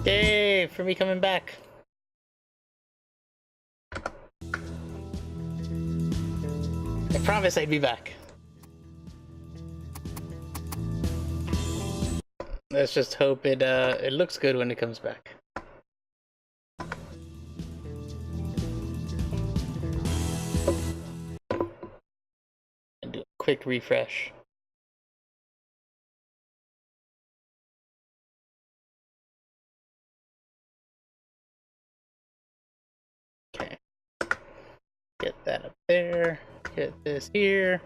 Yay, for me coming back. I promise I'd be back. Let's just hope it looks good when it comes back. And do a quick refresh. Okay. Get that up there. Get this here.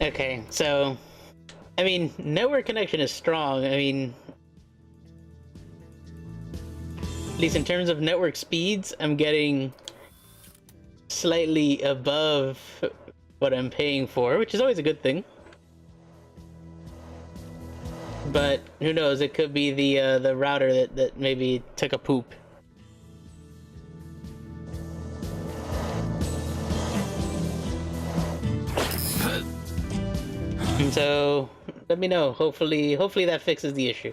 Okay, so I mean, network connection is strong. I mean, at least in terms of network speeds, I'm getting slightly above what I'm paying for, which is always a good thing. But who knows? It could be the router that maybe took a poop. And so let me know. Hopefully that fixes the issue.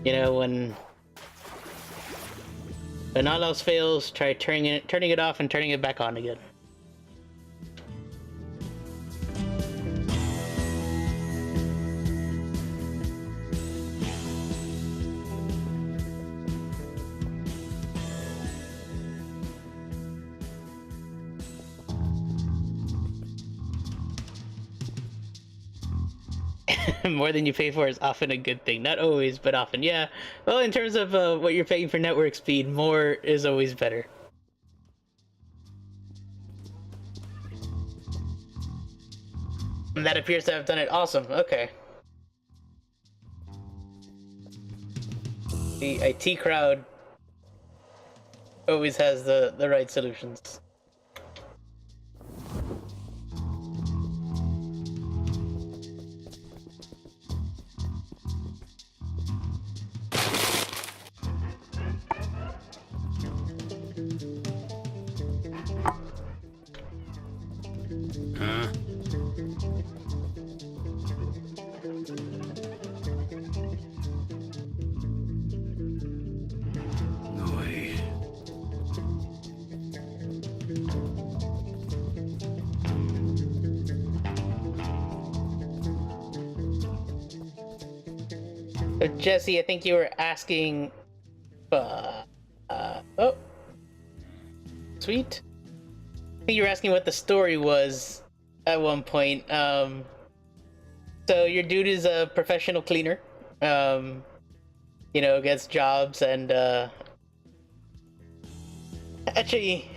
You know, when all else fails, try turning it off and turning it back on again. More than you pay for is often a good thing. Not always, but often. Yeah. Well, in terms of what you're paying for network speed, more is always better. And that appears to have done it. Awesome. Okay. The IT crowd always has the right solutions. So Jesse, I think you were asking. Oh, sweet. I think you were asking what the story was at one point. So your dude is a professional cleaner. You know, gets jobs and actually,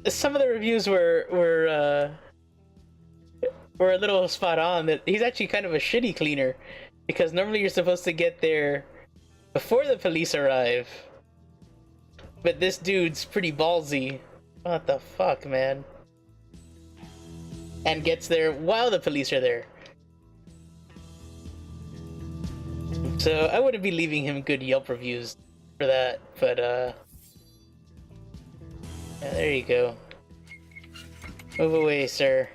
some of the reviews were a little spot on. That he's actually kind of a shitty cleaner, because normally you're supposed to get there before the police arrive. But this dude's pretty ballsy. What the fuck, man? And gets there while the police are there. So I wouldn't be leaving him good Yelp reviews for that, but yeah, there you go. Move away, sir.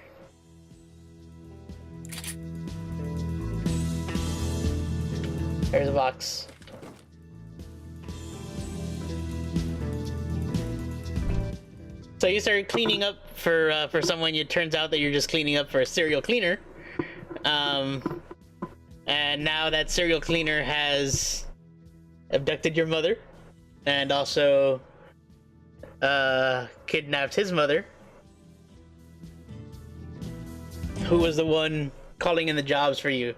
There's a box. So you started cleaning up for someone. It turns out that you're just cleaning up for a serial cleaner. And now that serial cleaner has abducted your mother, and also kidnapped his mother, who was the one calling in the jobs for you.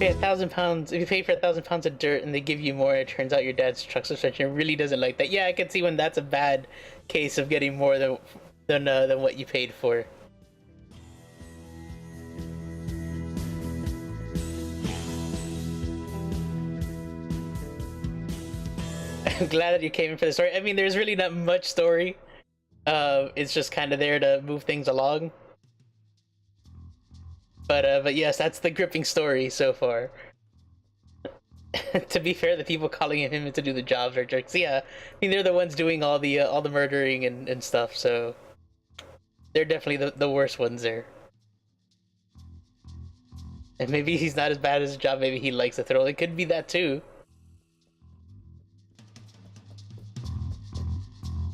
Pay £1,000. If you pay for £1,000 of dirt and they give you more, it turns out your dad's truck suspension really doesn't like that. Yeah, I can see when that's a bad case of getting more than what you paid for. I'm glad that you came in for the story. I mean, there's really not much story. It's just kind of there to move things along. But yes, that's the gripping story so far. To be fair, the people calling him to do the jobs are jerks. Yeah, I mean they're the ones doing all the murdering and stuff. So they're definitely the worst ones there. And maybe he's not as bad at his job, maybe he likes to throw. It could be that too.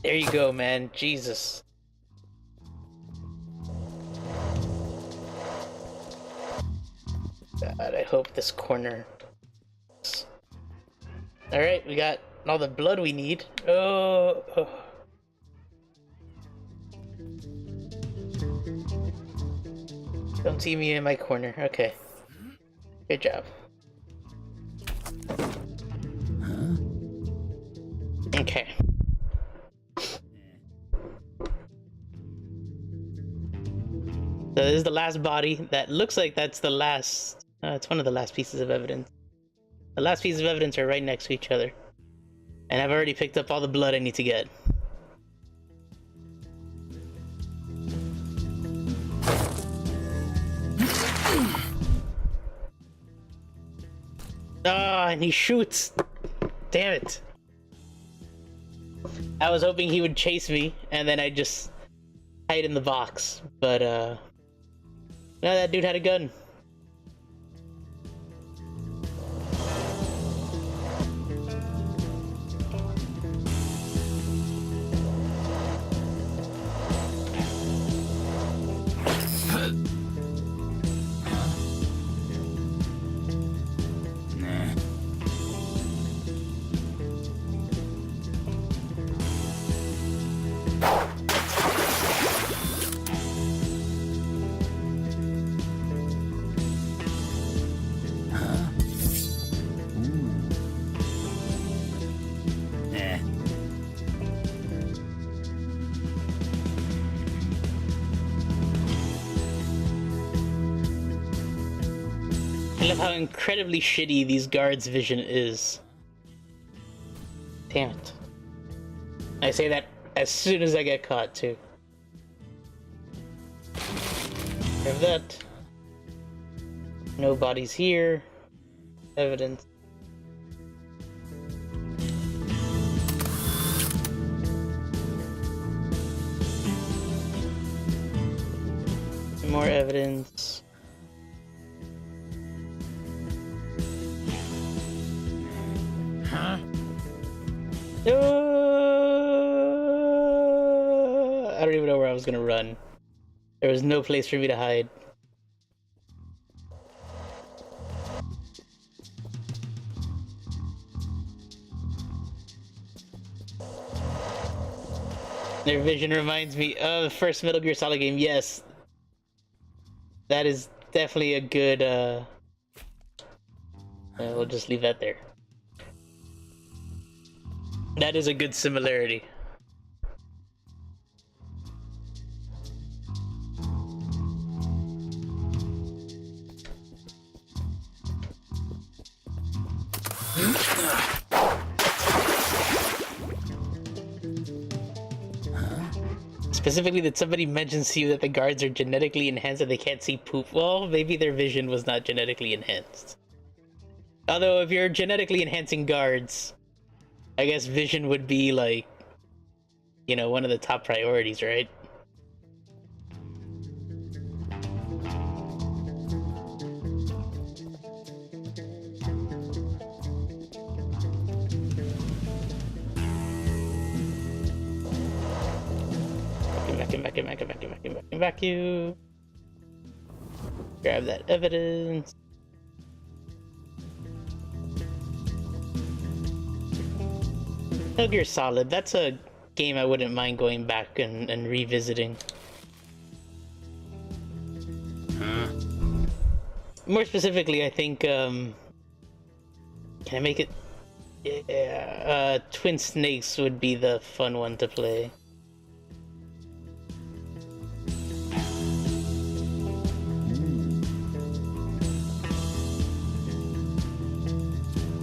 There you go, man. Jesus. God, I hope this corner... Alright, we got all the blood we need. Oh. Don't see me in my corner. Okay. Good job. Okay. So this is the last body. That looks like that's the last... it's one of the last pieces of evidence. The last pieces of evidence are right next to each other. And I've already picked up all the blood I need to get. Ah, and he shoots! Damn it. I was hoping he would chase me, and then I'd just hide in the box. But, no, that dude had a gun. I love how incredibly shitty these guards' vision is. Damn it. I say that as soon as I get caught, too. Have that. No bodies here. Evidence. More evidence. I don't even know where I was gonna run. There was no place for me to hide. Their vision reminds me of the first Metal Gear Solid game. Yes. That is definitely a good, we'll just leave that there. That is a good similarity. Specifically, that somebody mentions to you that the guards are genetically enhanced and they can't see poop. Well, maybe their vision was not genetically enhanced. Although, if you're genetically enhancing guards, I guess vision would be like, you know, one of the top priorities, right? Vacuum. Grab that evidence. Metal Gear Solid, that's a game I wouldn't mind going back and revisiting. Huh? More specifically, I think, can I make it? Yeah, Twin Snakes would be the fun one to play.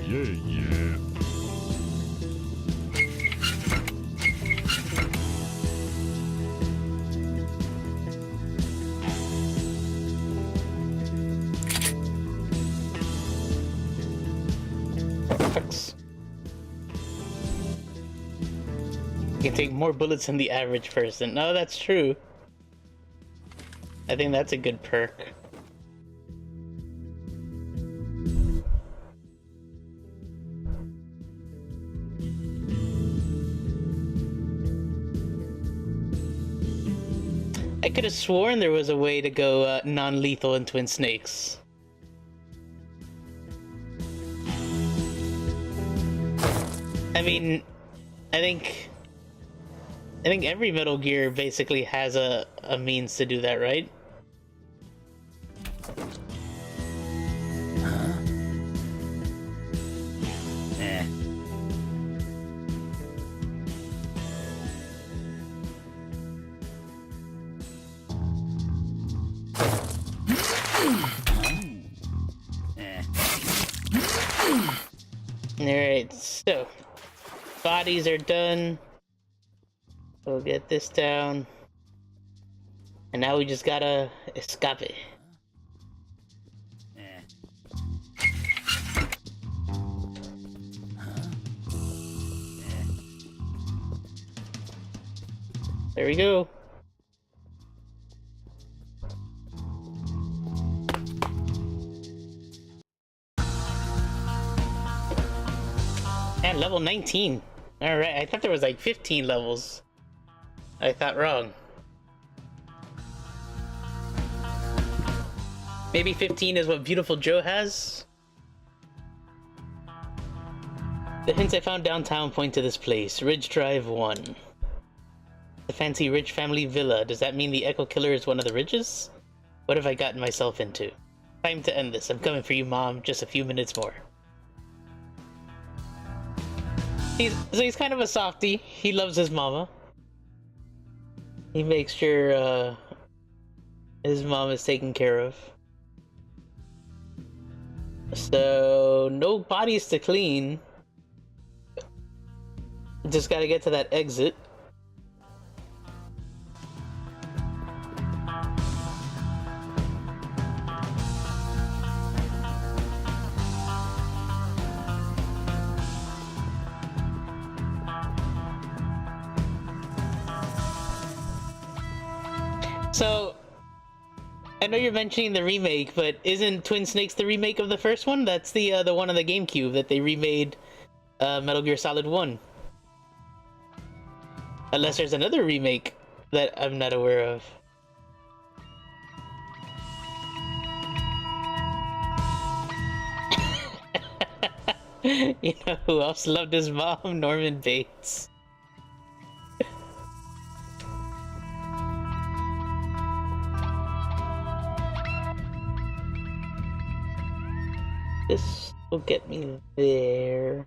Yeah. You can take more bullets than the average person. No, that's true. I think that's a good perk. could have sworn there was a way to go non-lethal in Twin Snakes. I mean, I think every Metal Gear basically has a means to do that, right? Alright, so bodies are done. We'll get this down. And now we just gotta escape. There we go. And level 19. Alright, I thought there was like 15 levels. I thought wrong. Maybe 15 is what Beautiful Joe has? The hints I found downtown point to this place. Ridge Drive 1. The fancy rich family villa. Does that mean the Echo Killer is one of the Ridges? What have I gotten myself into? Time to end this. I'm coming for you, Mom. Just a few minutes more. He's kind of a softie. He loves his mama. He makes sure his mom is taken care of. So no bodies to clean. Just gotta get to that exit. So, I know you're mentioning the remake, but isn't Twin Snakes the remake of the first one? That's the one on the GameCube that they remade Metal Gear Solid 1. Unless there's another remake that I'm not aware of. You know who else loved his mom? Norman Bates. This will get me there.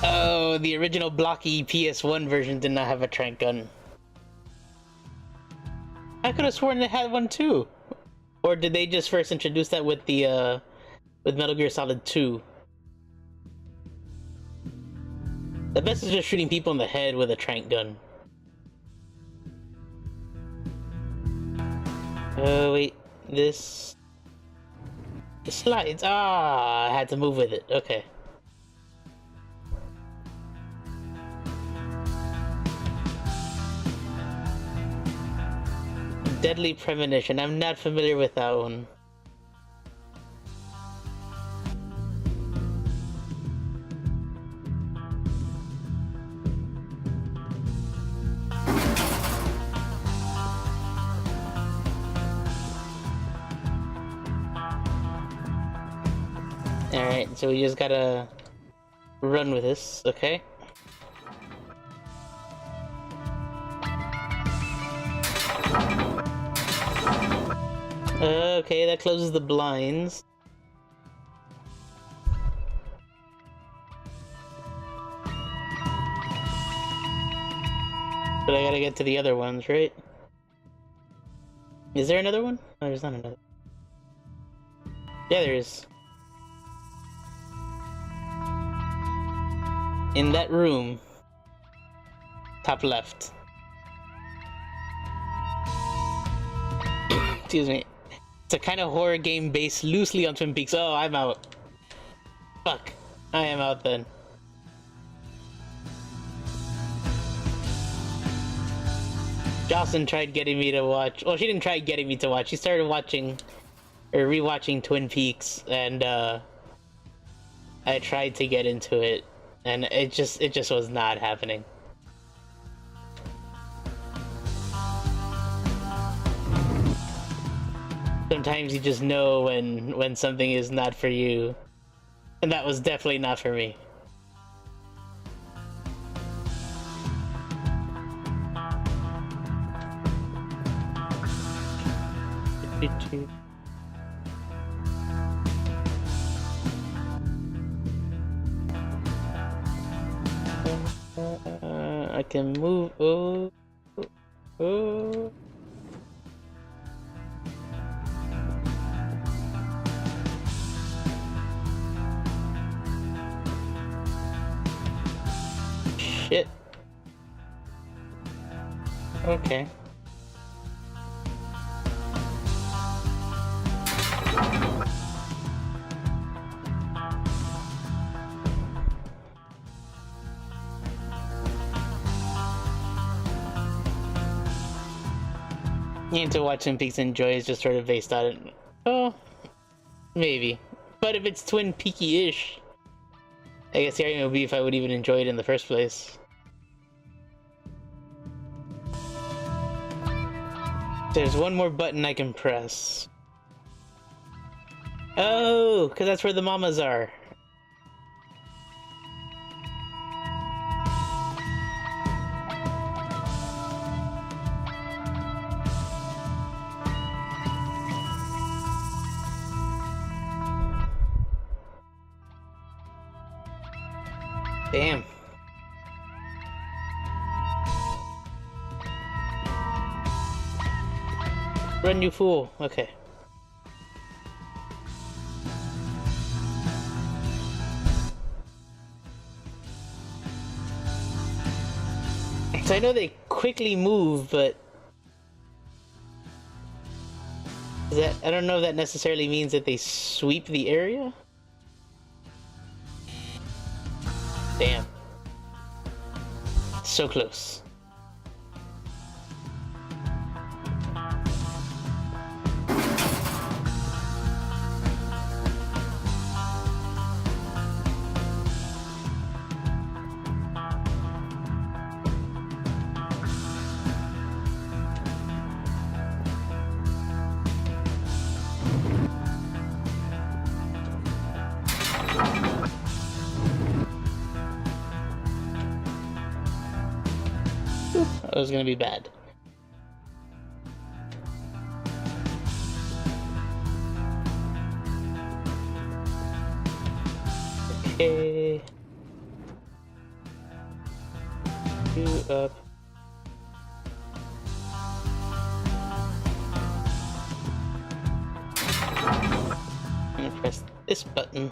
Oh, the original blocky PS1 version did not have a trank gun. I could have sworn they had one too. Or did they just first introduce that with the with Metal Gear Solid 2? The best is just shooting people in the head with a trank gun. Oh wait, this slides. Ah, I had to move with it. Okay. Deadly Premonition. I'm not familiar with that one. Alright, so we just gotta run with this, okay? Okay, that closes the blinds. But I gotta get to the other ones, right? Is there another one? No, there's not another. Yeah, there is. In that room. Top left. Excuse me. It's a kind of horror game based loosely on Twin Peaks. Oh, I'm out. Fuck. I am out then. Jocelyn tried getting me to watch. Well, she didn't try getting me to watch. She started watching or rewatching Twin Peaks, and I tried to get into it, and it just was not happening. Sometimes you just know when something is not for you, and that was definitely not for me. I can move. Oh, oh. Shit. Okay. To watch Twin Peaks and enjoy is just sort of based on it. Oh, maybe. But if it's Twin Peaky-ish, I guess the argument would be if I would even enjoy it in the first place. There's one more button I can press. Oh, because that's where the mamas are. Damn. Run, you fool. Okay. So I know they quickly move, but is that, I don't know if that necessarily means that they sweep the area? Damn. So close. That was gonna be bad. Okay. 2 up. I'm gonna press this button.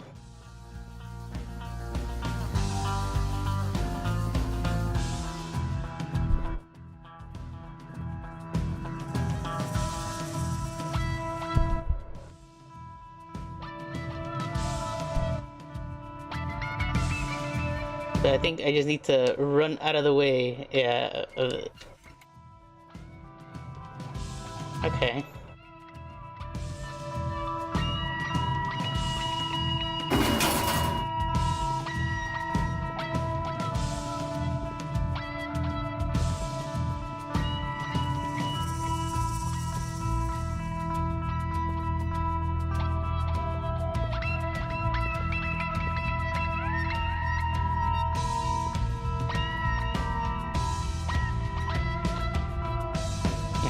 I think I just need to run out of the way. Yeah. Okay.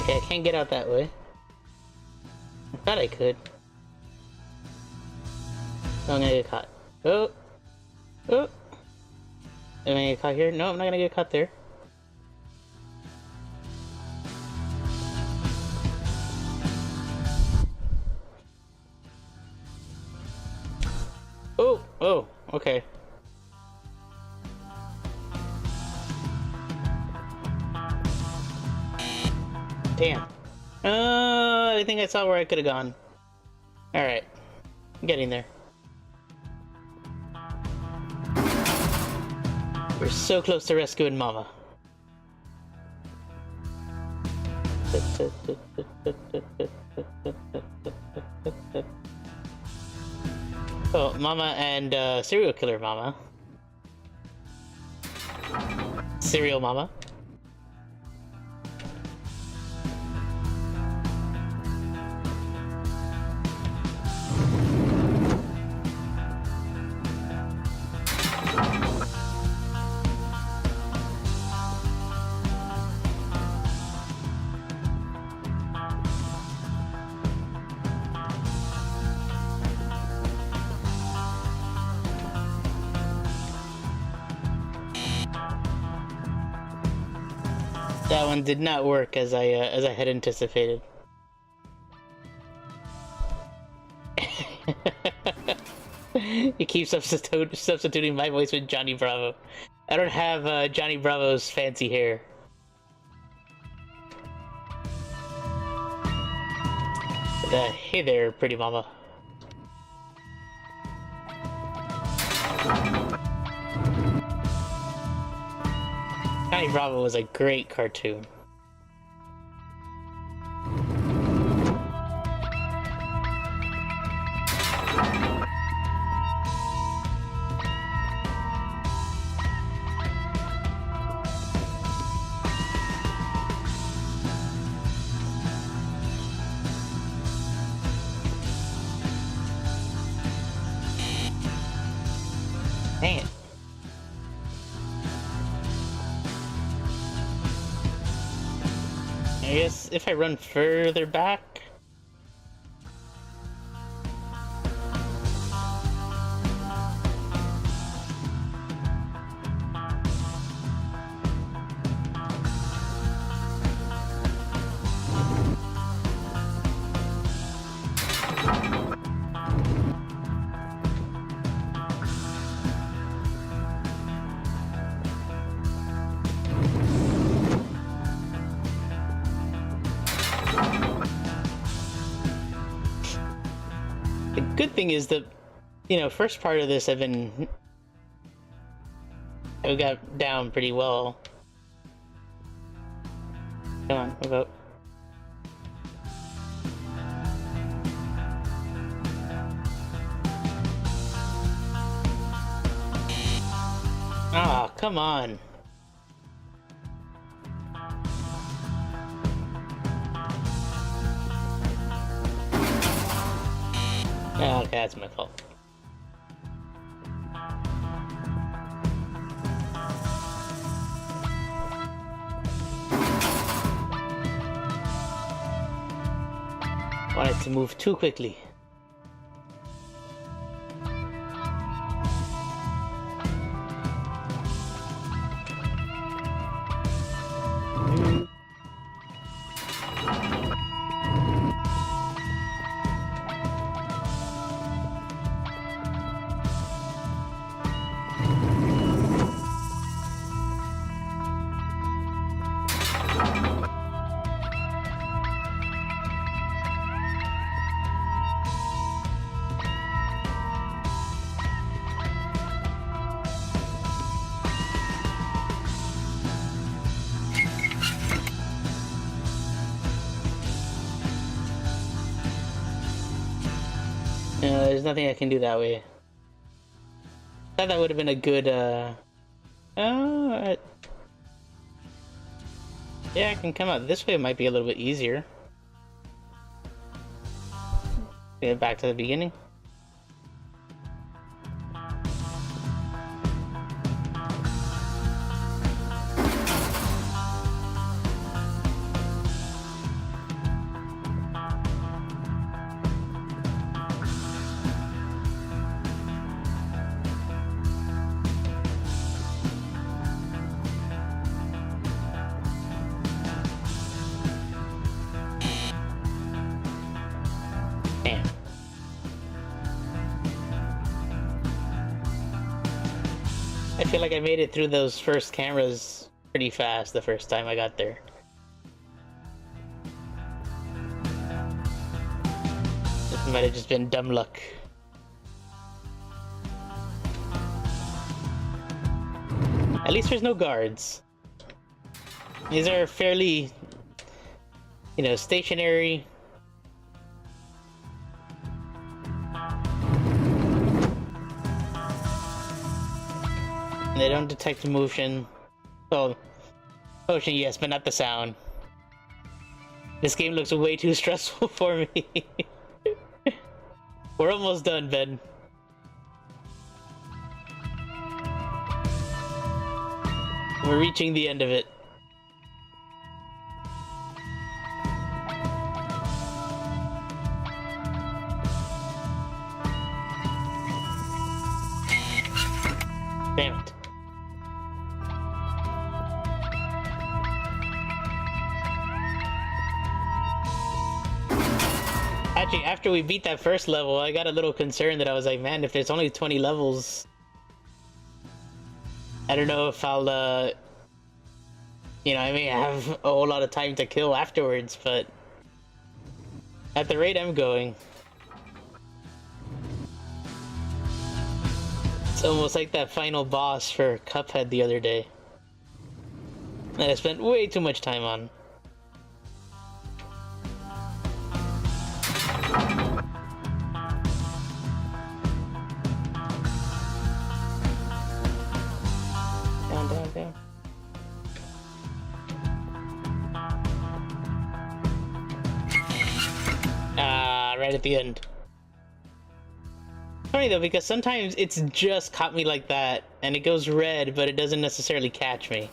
Okay, I can't get out that way. I thought I could. So I'm gonna get caught. Oh! Oh! Am I gonna get caught here? No, I'm not gonna get caught there. Oh! Oh! Okay. Damn. I think I saw where I could have gone. Alright. I'm getting there. We're so close to rescuing Mama. Oh, Mama and serial killer Mama. Serial Mama. That one did not work as I had anticipated. You keep substituting my voice with Johnny Bravo. I don't have Johnny Bravo's fancy hair. But, hey there, pretty mama. Johnny Bravo was a great cartoon. Dang it. I guess if I run further back... The good thing is that, first part of this I got down pretty well. Come on, move up. Ah, come on. Oh, okay, that's my fault. Wanted to move too quickly. There's nothing I can do that way. Thought that would have been a good, yeah, I can come out this way. It might be a little bit easier. Get back to the beginning. I feel like I made it through those first cameras pretty fast the first time I got there. Might have just been dumb luck. At least there's no guards. These are fairly, you know, stationary. They don't detect motion. Oh, motion, yes, but not the sound. This game looks way too stressful for me. We're almost done, Ben. We're reaching the end of it. Damn it. Actually, after we beat that first level, I got a little concerned that I was like, man, if there's only 20 levels, I don't know if I'll, you know, I may have a whole lot of time to kill afterwards, but at the rate I'm going, it's almost like that final boss for Cuphead the other day that I spent way too much time on. Down, down, down. Ah, right at the end. Funny though, because sometimes it's just caught me like that, and it goes red, but it doesn't necessarily catch me.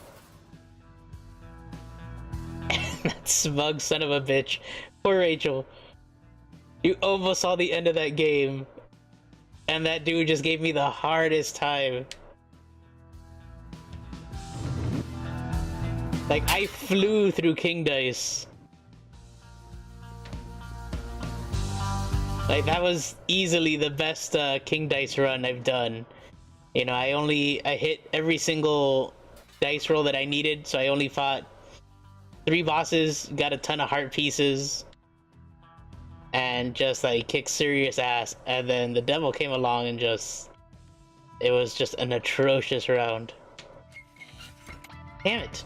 That smug son of a bitch. Poor Rachel. You almost saw the end of that game, and that dude just gave me the hardest time. Like, I flew through King Dice. Like, that was easily the best King Dice run I've done. You know, I hit every single dice roll that I needed, so I only fought 3 bosses, got a ton of heart pieces, and just, like, kicked serious ass. And then the devil came along and just... it was just an atrocious round. Damn it.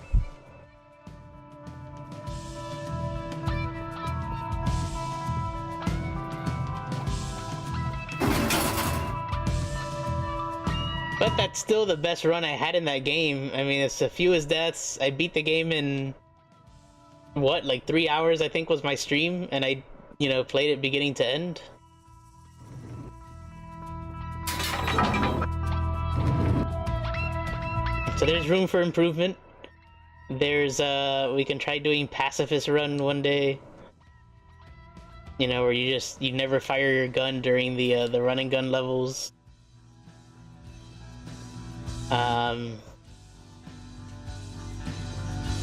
But that's still the best run I had in that game. I mean, it's the fewest deaths. I beat the game in, what, like 3 hours, I think was my stream, and I, you know, played it beginning to end. So there's room for improvement. There's, we can try doing pacifist run one day. You know, where you never fire your gun during the run and gun levels.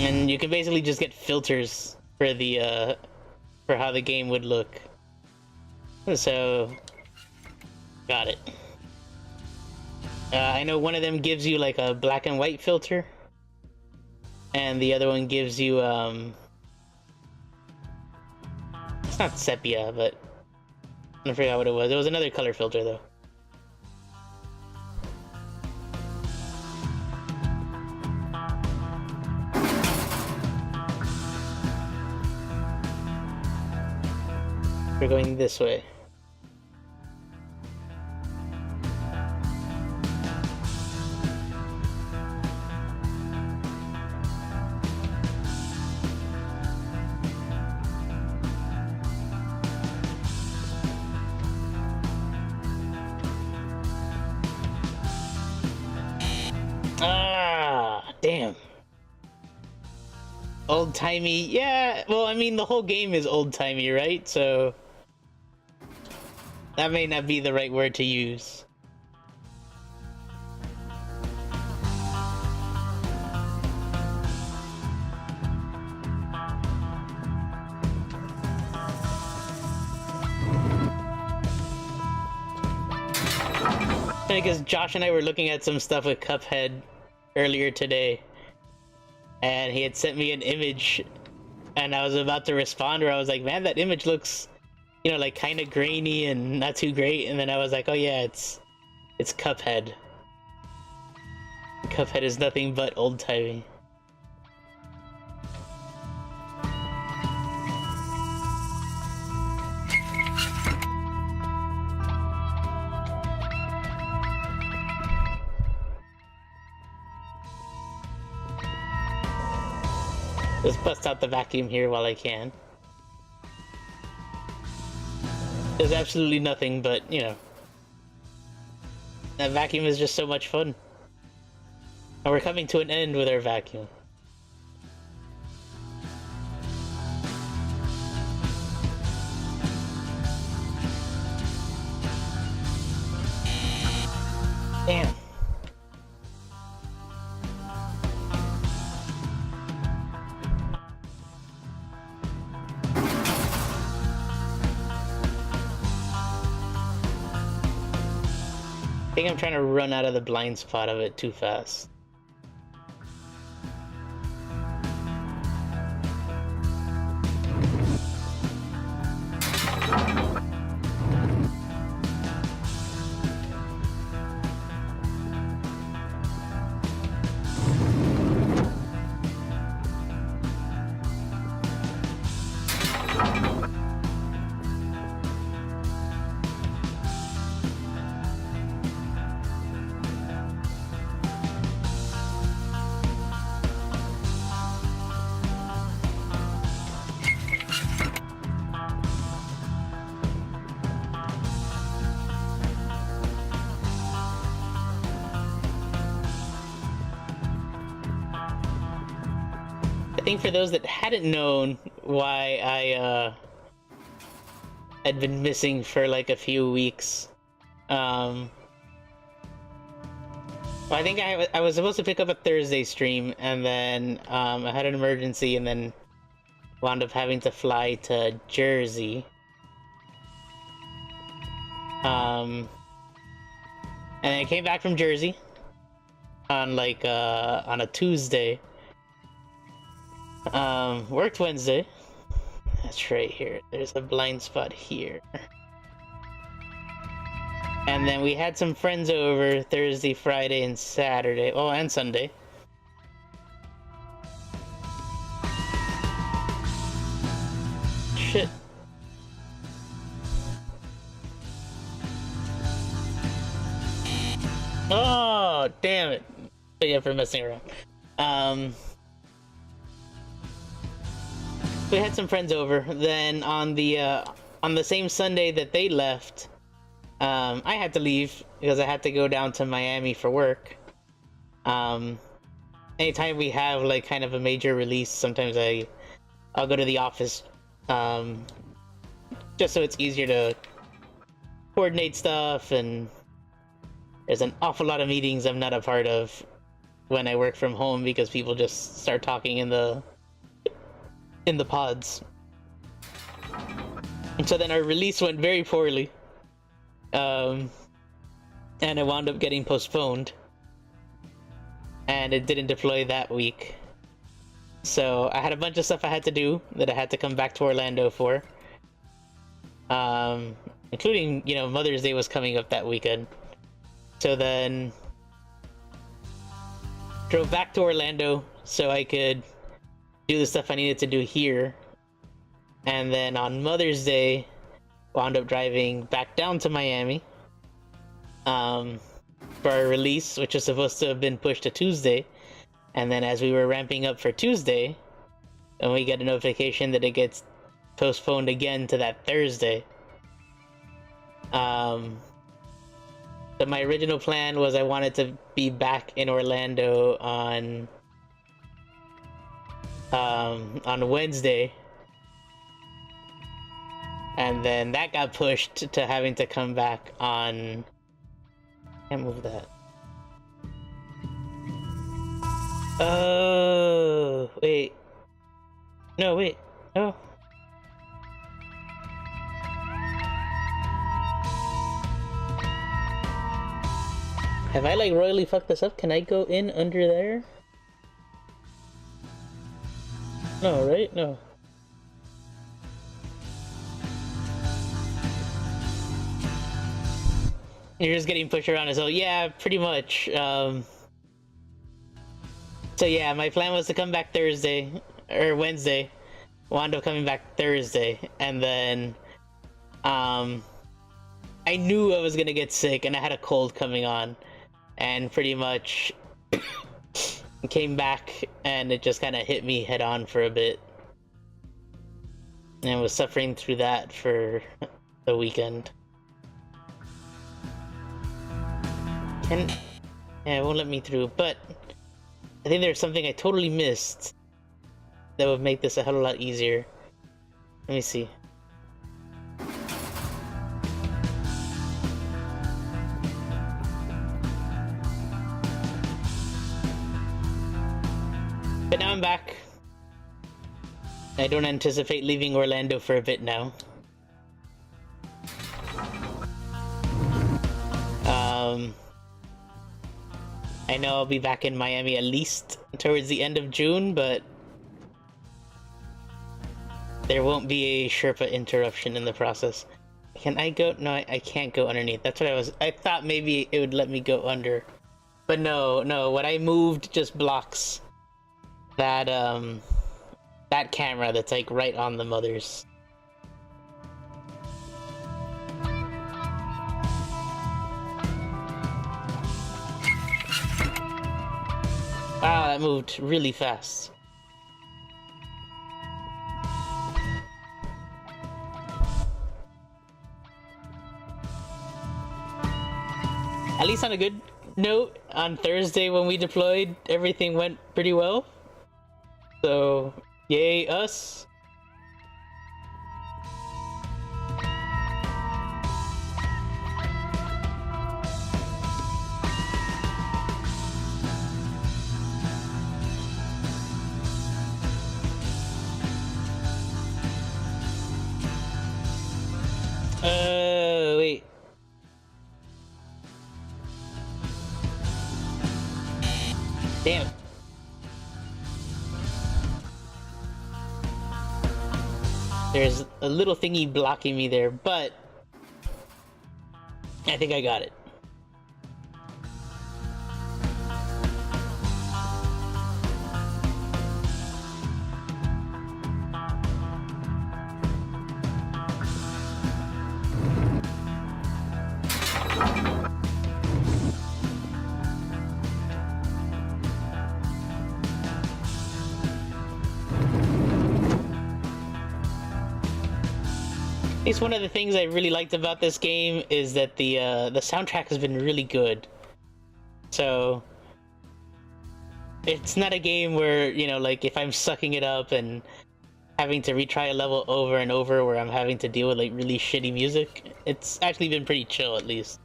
And you can basically just get filters for the, for how the game would look. So, got it. I know one of them gives you like a black and white filter, and the other one gives you, it's not sepia, but I forgot what it was. It was another color filter though. We're going this way. Ah, damn. Old-timey, yeah, well, I mean, the whole game is old-timey, right? So that may not be the right word to use. Because Josh and I were looking at some stuff with Cuphead earlier today, and he had sent me an image, and I was about to respond, where I was like, man, that image looks you know, like kind of grainy and not too great. And then I was like, oh yeah, it's Cuphead. Cuphead is nothing but old timey. Just bust out the vacuum here while I can. There's absolutely nothing, but you know, that vacuum is just so much fun. And we're coming to an end with our vacuum. Damn. I think I'm trying to run out of the blind spot of it too fast. I think for those that hadn't known why I had been missing for like a few weeks, well, I think I was supposed to pick up a Thursday stream, and then I had an emergency, and then wound up having to fly to Jersey. And I came back from Jersey on like on a Tuesday. Worked Wednesday. That's right here. There's a blind spot here. And then we had some friends over Thursday, Friday, and Saturday. Oh, and Sunday. Shit. Oh, damn it. But yeah, for messing around. We had some friends over. Then on the same Sunday that they left, I had to leave because I had to go down to Miami for work. Anytime we have like kind of a major release, sometimes I'll go to the office, just so it's easier to coordinate stuff, and there's an awful lot of meetings I'm not a part of when I work from home because people just start talking in the pods. And so then our release went very poorly. And it wound up getting postponed. And it didn't deploy that week. So I had a bunch of stuff I had to do that I had to come back to Orlando for. Including, you know, Mother's Day was coming up that weekend. So then drove back to Orlando so I could do the stuff I needed to do here. And then on Mother's Day, wound up driving back down to Miami for our release, which was supposed to have been pushed to Tuesday. And then as we were ramping up for Tuesday, and we get a notification that it gets postponed again to that Thursday. But my original plan was I wanted to be back in Orlando on Wednesday, and then that got pushed to having to come back on. Can't move that. Oh wait, no wait, no. Have I like royally fucked this up? Can I go in under there? No, right? No. You're just getting pushed around as well. Yeah, pretty much. So yeah, my plan was to come back Thursday or Wednesday. Wound up coming back Thursday, and then I knew I was gonna get sick, and I had a cold coming on, and pretty much came back, and it just kind of hit me head on for a bit, and I was suffering through that for the weekend. And yeah, it won't let me through, but I think there's something I totally missed that would make this a hell of a lot easier. Let me see. But now I'm back. I don't anticipate leaving Orlando for a bit now. I know I'll be back in Miami at least towards the end of June, but there won't be a Sherpa interruption in the process. Can I go? No, I can't go underneath. That's what I thought maybe it would let me go under. But no, what I moved just blocks that, that camera that's like right on the mothers. Wow, that moved really fast. At least on a good note, on Thursday when we deployed, everything went pretty well. So, yay us. Wait. Damn it. There's a little thingy blocking me there, but I think I got it. I think one of the things I really liked about this game is that the soundtrack has been really good. So it's not a game where, you know, like if I'm sucking it up and having to retry a level over and over where I'm having to deal with like really shitty music. It's actually been pretty chill, at least.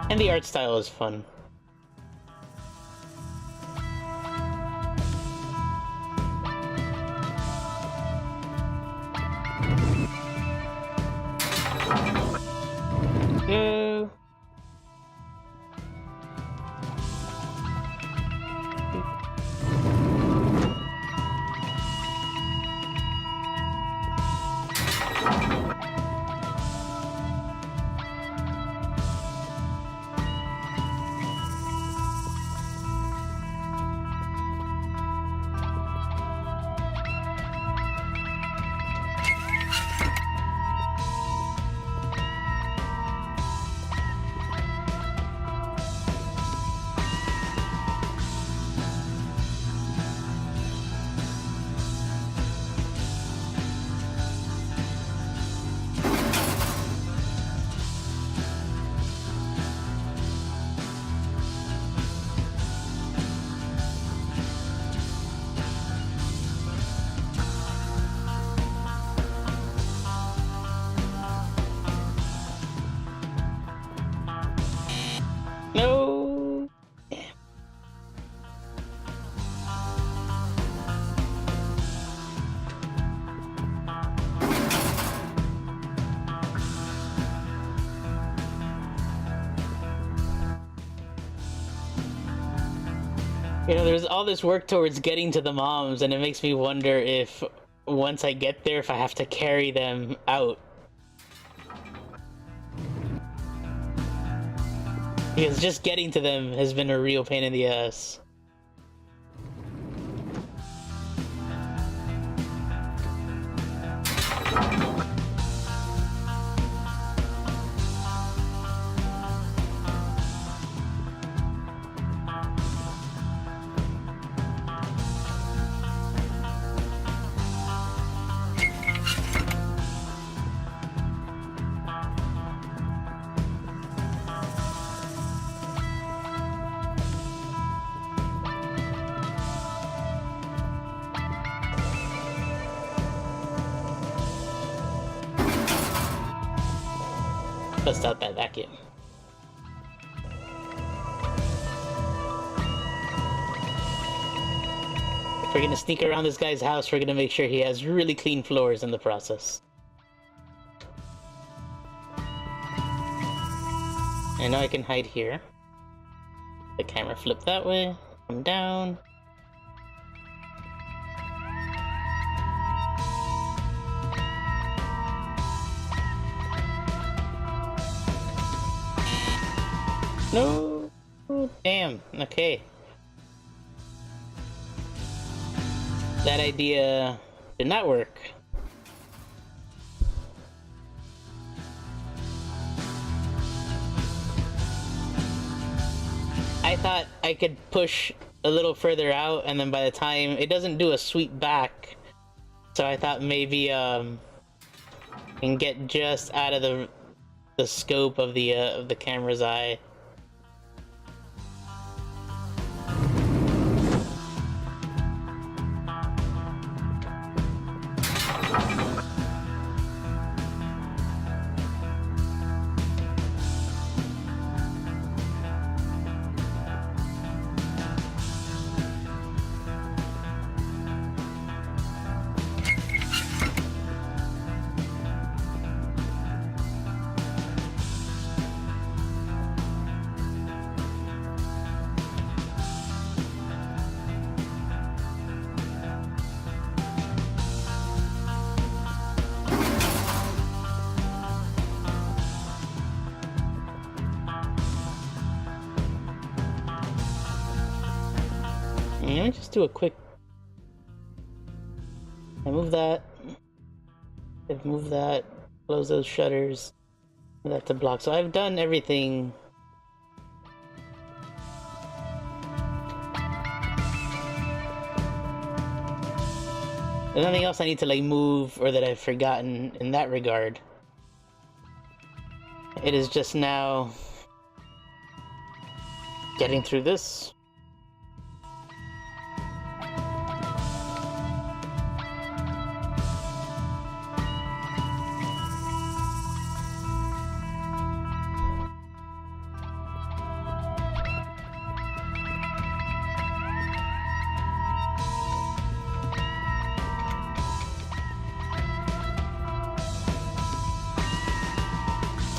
And the art style is fun. Go. You know, there's all this work towards getting to the moms, and it makes me wonder if once I get there, if I have to carry them out. Because just getting to them has been a real pain in the ass. Bust out that vacuum. If we're gonna sneak around this guy's house, we're gonna make sure he has really clean floors in the process. And now I can hide here. The camera flip that way, come down. No! Oh, damn, okay. That idea did not work. I thought I could push a little further out, and then by the time it doesn't do a sweep back, so I thought maybe can get just out of the scope of the camera's eye. Let me just do a quick... I move that. I've moved that. Close those shutters. Move that to block. So I've done everything. There's nothing else I need to like move or that I've forgotten in that regard. It is just now getting through this.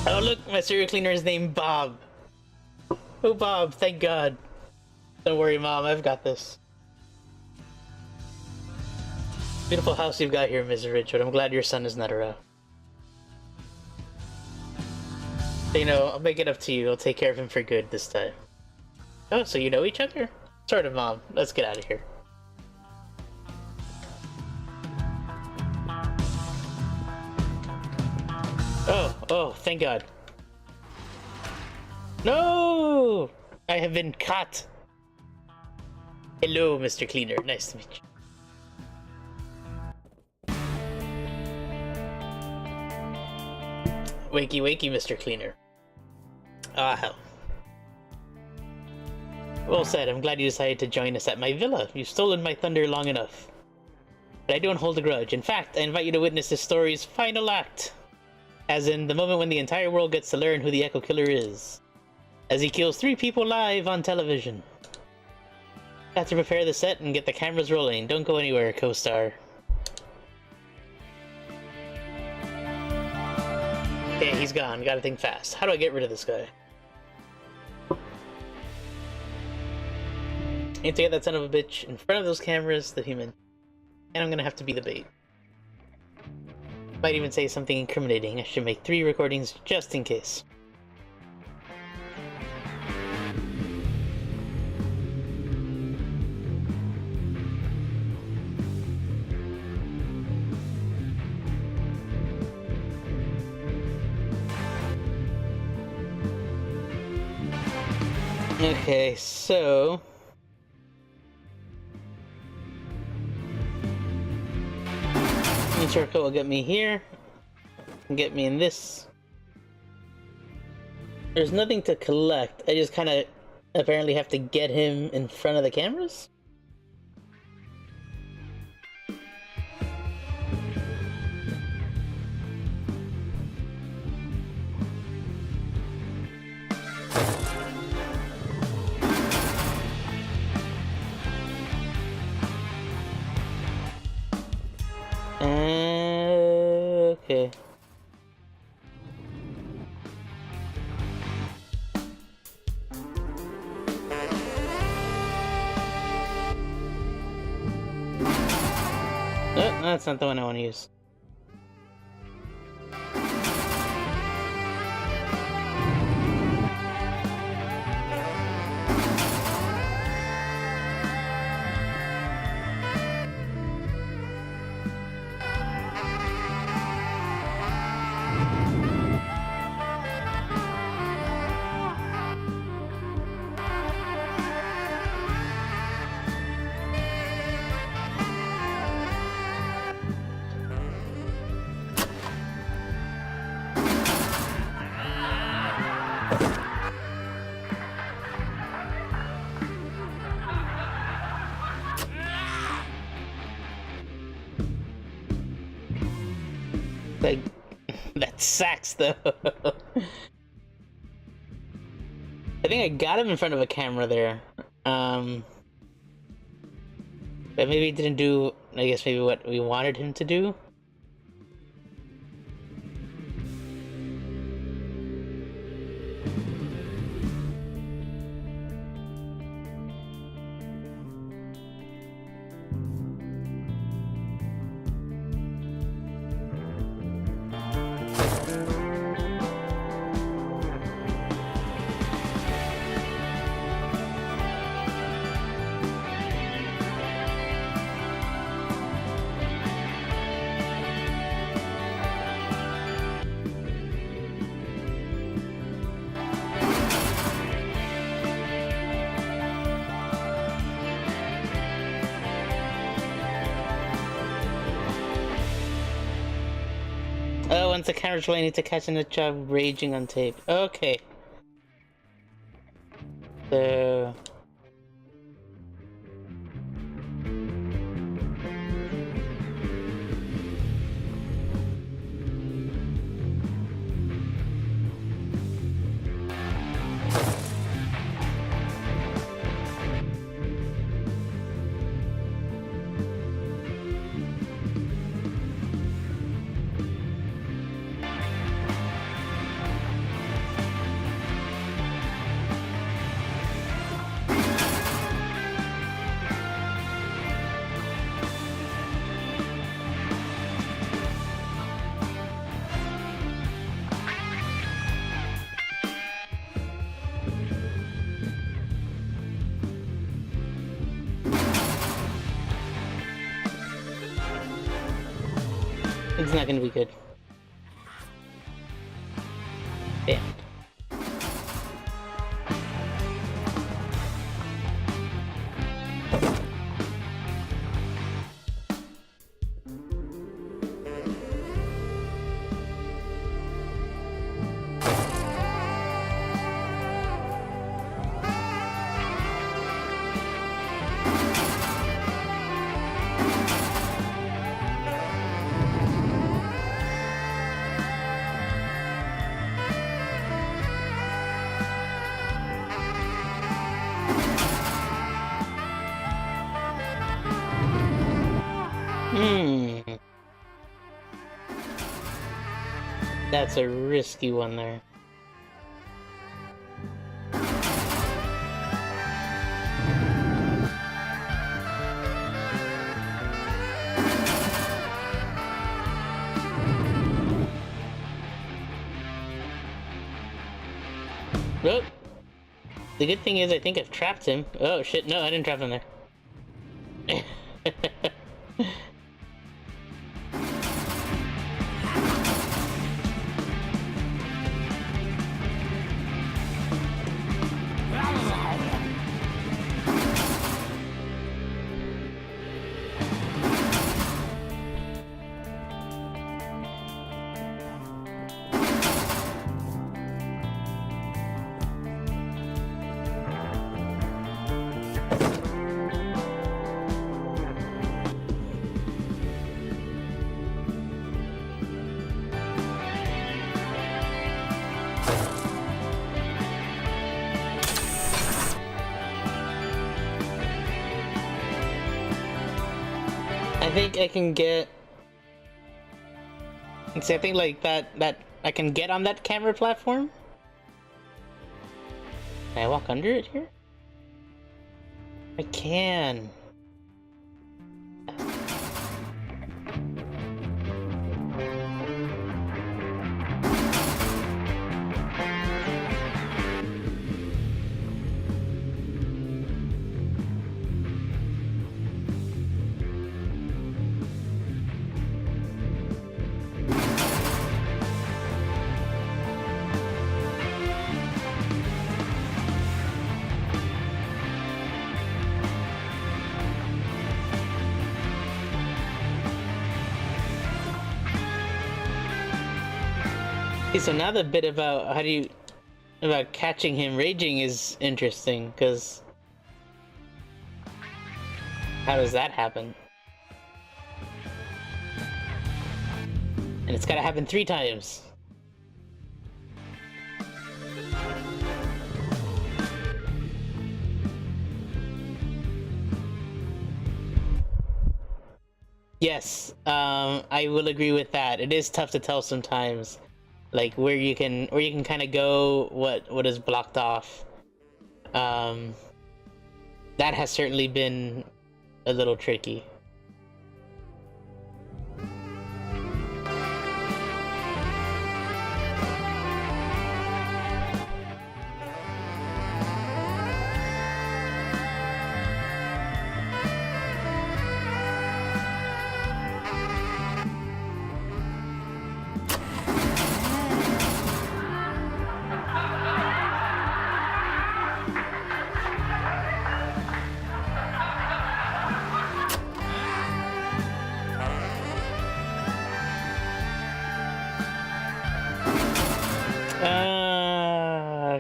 Oh look, my serial cleaner is named Bob. Oh Bob, thank God. Don't worry Mom, I've got this. Beautiful house you've got here, Mrs. Richard. I'm glad your son is not around. You know, I'll make it up to you. I'll take care of him for good this time. Oh, so you know each other? Sort of, Mom. Let's get out of here. Oh, thank God. No! I have been caught. Hello, Mr. Cleaner. Nice to meet you. Wakey, wakey, Mr. Cleaner. Ah, hell. Well said. I'm glad you decided to join us at my villa. You've stolen my thunder long enough. But I don't hold a grudge. In fact, I invite you to witness this story's final act. As in, the moment when the entire world gets to learn who the Echo Killer is. As he kills 3 people live on television. Got to prepare the set and get the cameras rolling. Don't go anywhere, co-star. Okay, he's gone. Gotta think fast. How do I get rid of this guy? need to get that son of a bitch in front of those cameras that he meant. And I'm gonna have to be the bait. Might even say something incriminating. I should make 3 recordings just in case. Okay, so... Sherpa will get me here, and get me in this. There's nothing to collect. I just kind of apparently have to get him in front of the cameras? Okay. Oh, that's not the one I want to use. Like, that sucks though. I think I got him in front of a camera there. But maybe he didn't do, I guess, maybe what we wanted him to do. Oh, once the camera's rolling, I need to catch in the job raging on tape. Okay. So... It's not gonna be good. Damn. That's a risky one there. Oh, the good thing is I think I've trapped him. Oh shit, no, I didn't trap him there. I think I can get. See, I think like that I can get on that camera platform. Can I walk under it here? I can. Okay, so now the bit about about catching him raging is interesting, because how does that happen? And it's gotta happen 3 times. Yes, I will agree with that. It is tough to tell sometimes, like where you can kind of go, what is blocked off. That has certainly been a little tricky.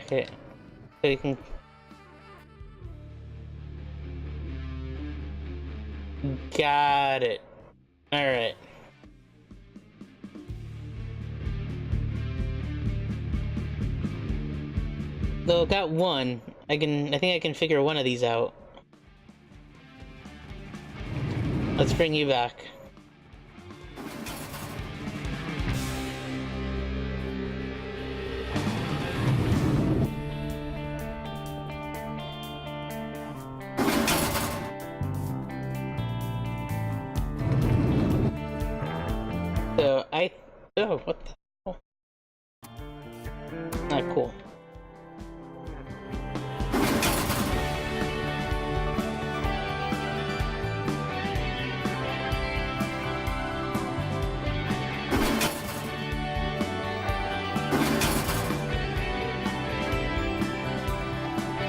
Okay. So you can... Got it. Alright. Though got one. I think I can figure one of these out. Let's bring you back. So oh, what the hell? Not cool.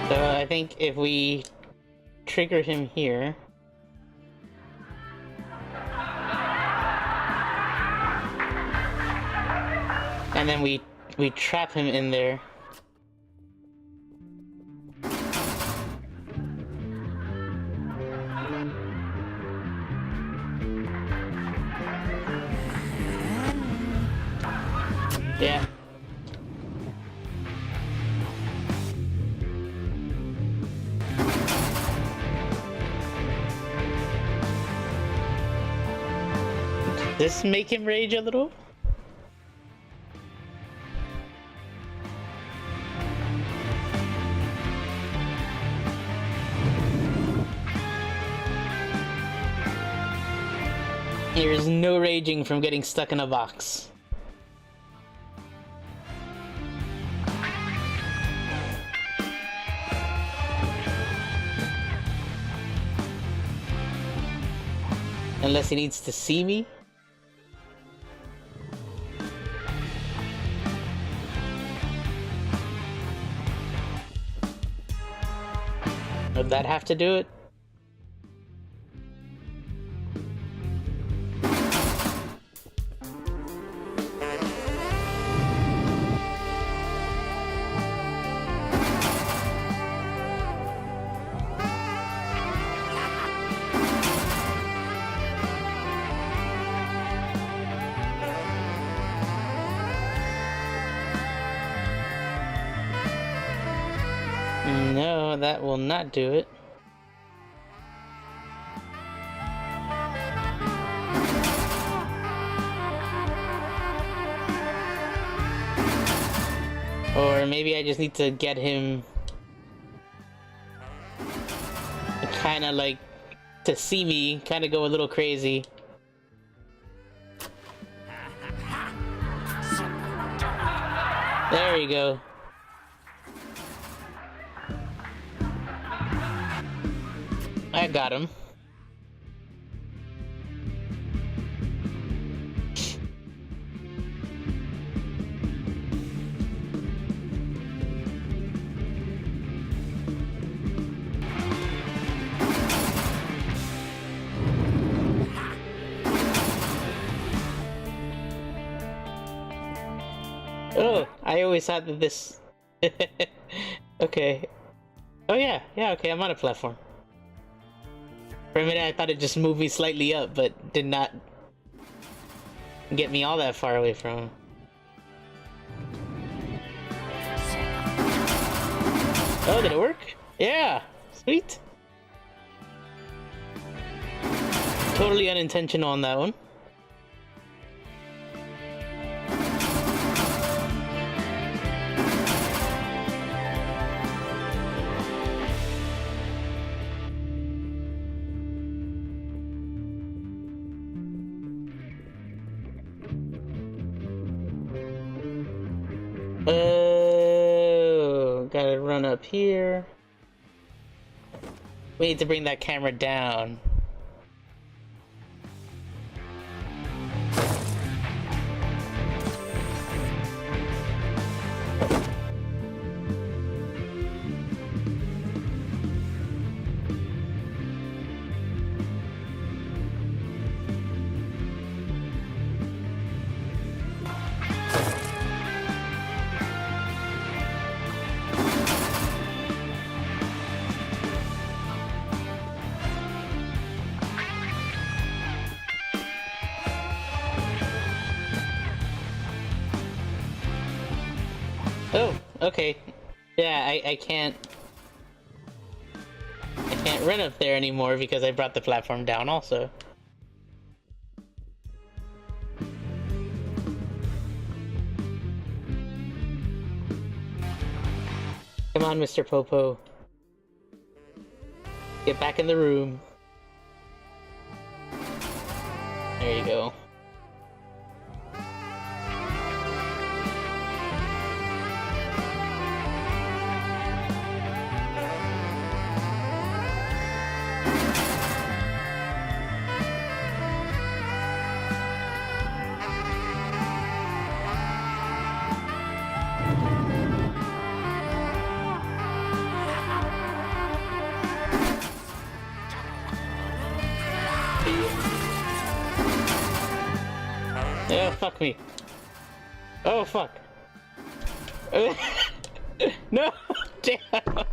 So I think if we trigger him here, and then we trap him in there. Yeah. Does this make him rage a little? There's no raging from getting stuck in a box. Unless he needs to see me. Would that have to do it? No, that will not do it. Or maybe I just need to get him kind of like to see me, kind of go a little crazy. There you go. I got him. Oh, I always thought that this... Okay. Oh yeah, okay, I'm on a platform. For a minute I thought it just moved me slightly up, but did not get me all that far away from him. Oh, did it work? Yeah! Sweet! Totally unintentional on that one. Oh, gotta run up here. We need to bring that camera down. Oh, okay. Yeah, I can't run up there anymore because I brought the platform down also. Come on, Mr. Popo. Get back in the room. There you go. Oh, fuck me. Oh, fuck. No! Damn!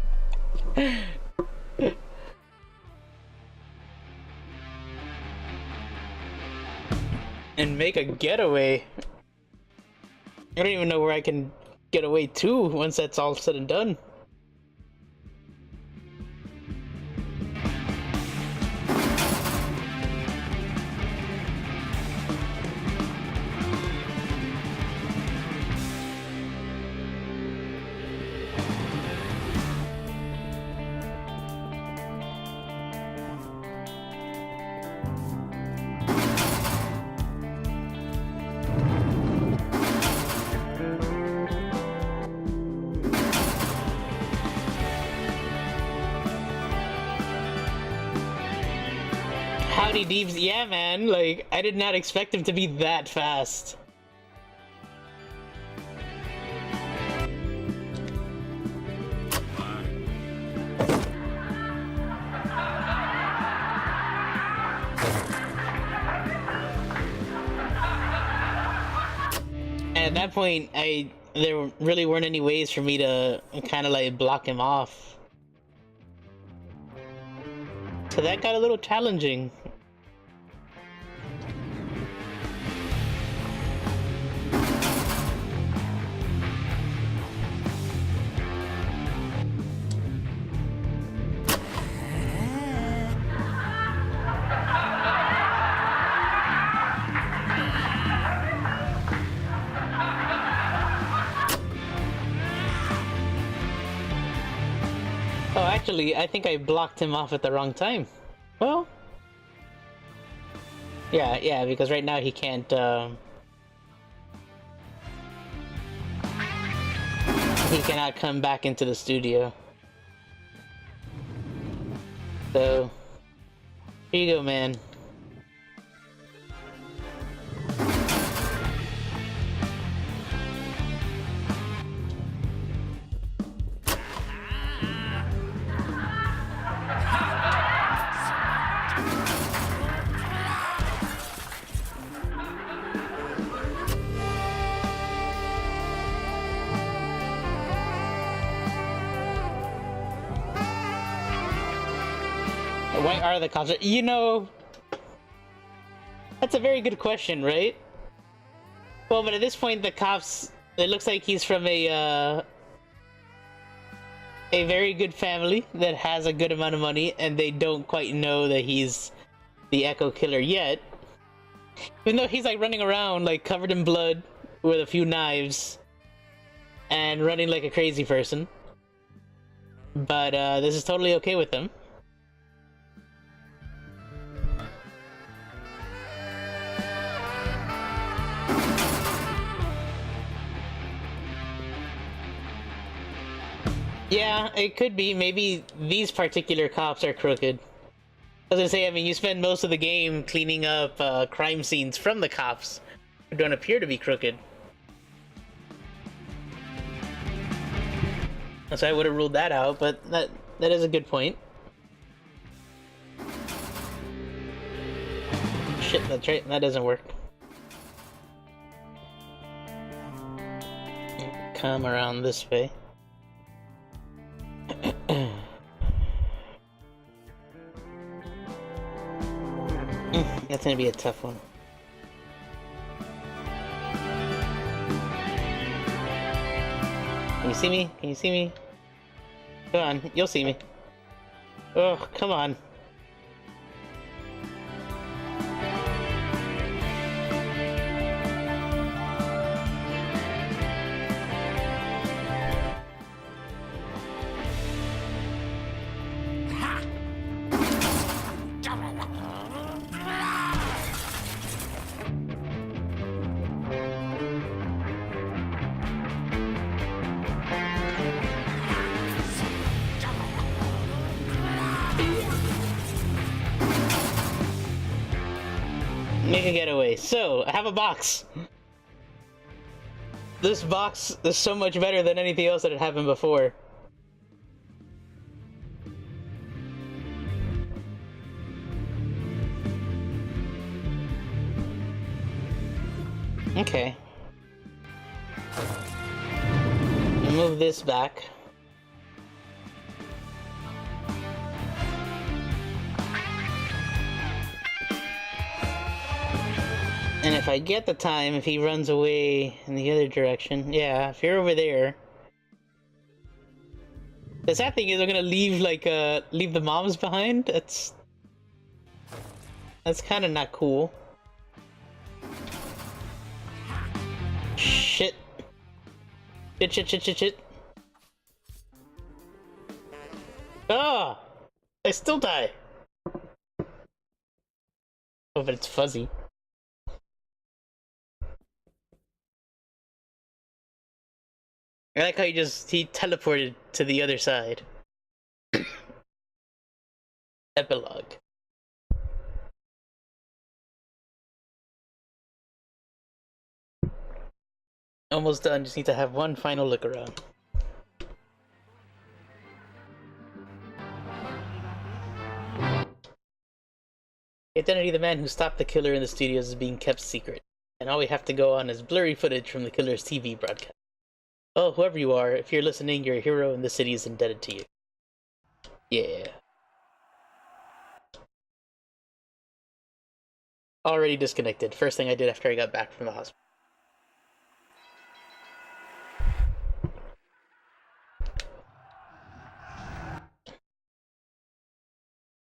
And make a getaway. I don't even know where I can get away to once that's all said and done. Howdy Deebs, yeah man, like, I did not expect him to be that fast. And at that point, there really weren't any ways for me to kind of like block him off. So that got a little challenging. Oh, actually, I think I blocked him off at the wrong time. Well, yeah, because right now he can't, he cannot come back into the studio. So, here you go, man. Why are the cops? You know, that's a very good question, right? Well, but at this point, the cops. It looks like he's from a very good family that has a good amount of money, and they don't quite know that he's the Echo Killer yet. Even though he's like running around like covered in blood with a few knives and running like a crazy person. But this is totally okay with him. Yeah, it could be. Maybe these particular cops are crooked. I was gonna say, I mean, you spend most of the game cleaning up crime scenes from the cops who don't appear to be crooked. So I would have ruled that out, but that is a good point. Shit, that's right. That doesn't work. Come around this way. That's gonna be a tough one. Can you see me? Can you see me? Come on, you'll see me. Oh, come on. Make a getaway. So, I have a box. This box is so much better than anything else that had happened before. Okay. Move this back. And if I get the time, if he runs away in the other direction, yeah, if you're over there. The sad thing is I'm gonna leave like leave the moms behind. That's kind of not cool. Shit. Shit. Ah! I still die. Oh, but it's fuzzy. I like how he teleported to the other side. Epilogue. Almost done, just need to have one final look around. The identity of the man who stopped the killer in the studios is being kept secret, and all we have to go on is blurry footage from the killer's TV broadcast. Oh, whoever you are, if you're listening, you're a hero and the city is indebted to you. Yeah. Already disconnected. First thing I did after I got back from the hospital.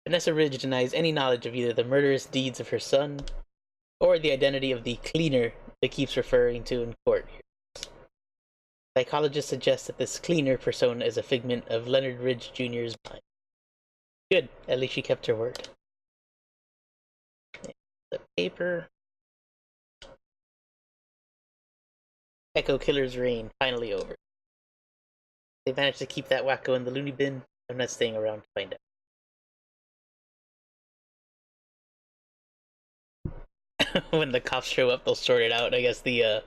Vanessa Ridge denies any knowledge of either the murderous deeds of her son or the identity of the cleaner that keeps referring to in court. Psychologists suggest that this cleaner persona is a figment of Leonard Ridge Jr.'s mind. Good, at least she kept her word. The paper. Echo Killer's reign finally over. They managed to keep that wacko in the loony bin. I'm not staying around to find out. When the cops show up, they'll sort it out. I guess the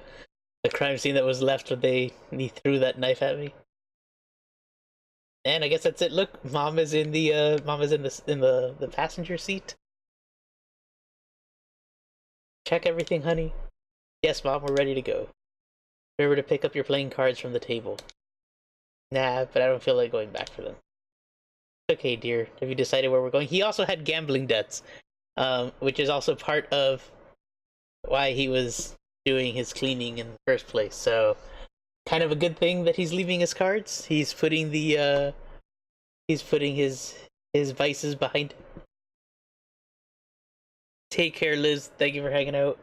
crime scene that was left when he threw that knife at me. And I guess that's it. Look, mom is in the passenger seat. Check everything, honey. Yes, mom, we're ready to go. Remember to pick up your playing cards from the table. Nah, but I don't feel like going back for them. Okay, dear. Have you decided where we're going? He also had gambling debts, which is also part of why he was doing his cleaning in the first place. So, kind of a good thing that he's leaving his cards. He's putting his vices behind him. Take care, Liz. Thank you for hanging out.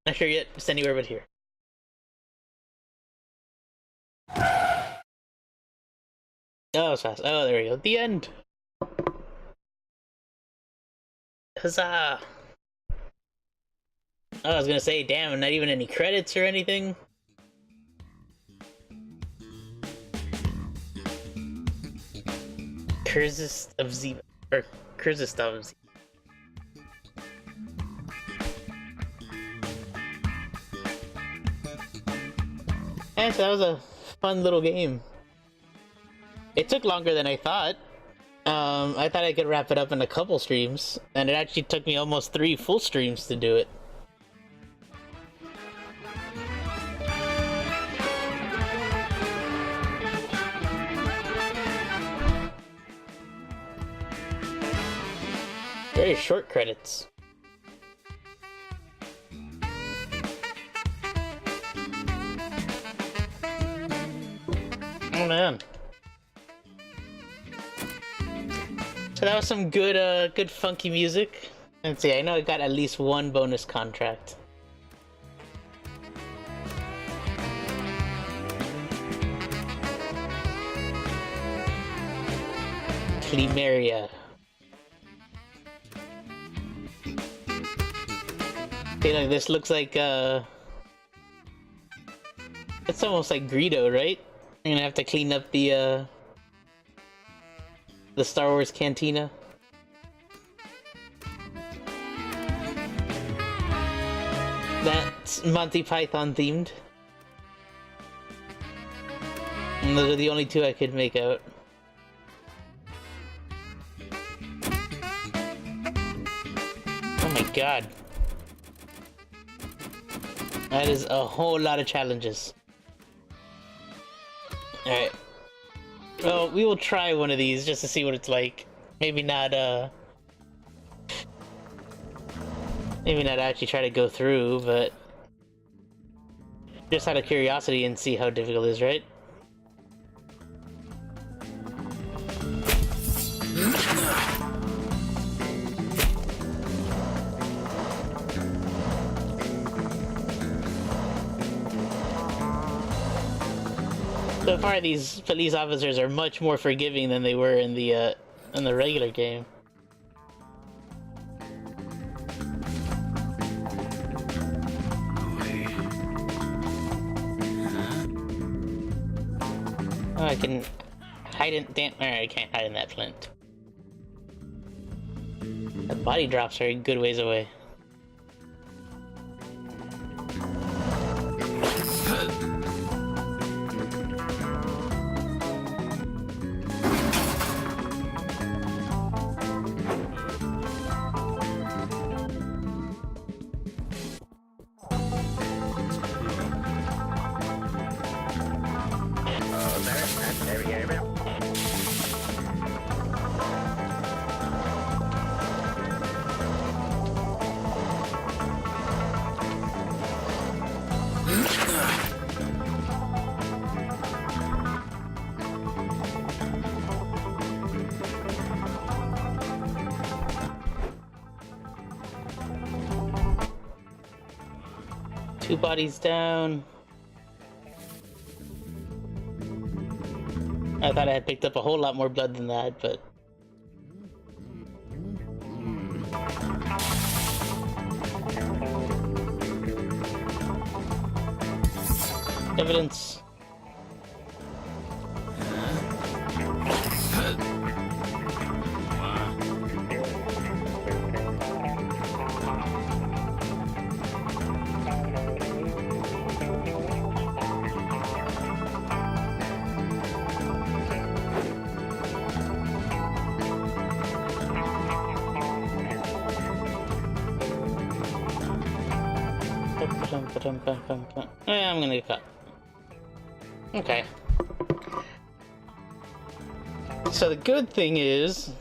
Not sure yet. Just anywhere but here. Oh, it's fast. Oh, there we go. The end. Huzzah! Oh, I was gonna say, damn, not even any credits or anything. Kyrgyzstan of Ziva, or Kyrgyzstan of Ziva. And so that was a fun little game. It took longer than I thought. I thought I could wrap it up in a couple streams, and it actually took me almost 3 full streams to do it. Very short credits. Oh man. So that was some good good funky music. Let's see, I know I got at least one bonus contract. Climeria. Okay, look, this looks like it's almost like Greedo, right? I'm gonna have to clean up the Star Wars cantina. That's Monty Python themed. And those are the only 2 I could make out. Oh my god. That is a whole lot of challenges. Alright. Well, we will try one of these just to see what it's like. Maybe not actually try to go through, but just out of curiosity and see how difficult it is, right? So far, these police officers are much more forgiving than they were in the regular game. Oh, I can hide in. Damn, I can't hide in that flint. The body drops are a good ways away. 2 bodies down. I thought I had picked up a whole lot more blood than that, but... Evidence. I'm gonna get caught. Okay. So the good thing is,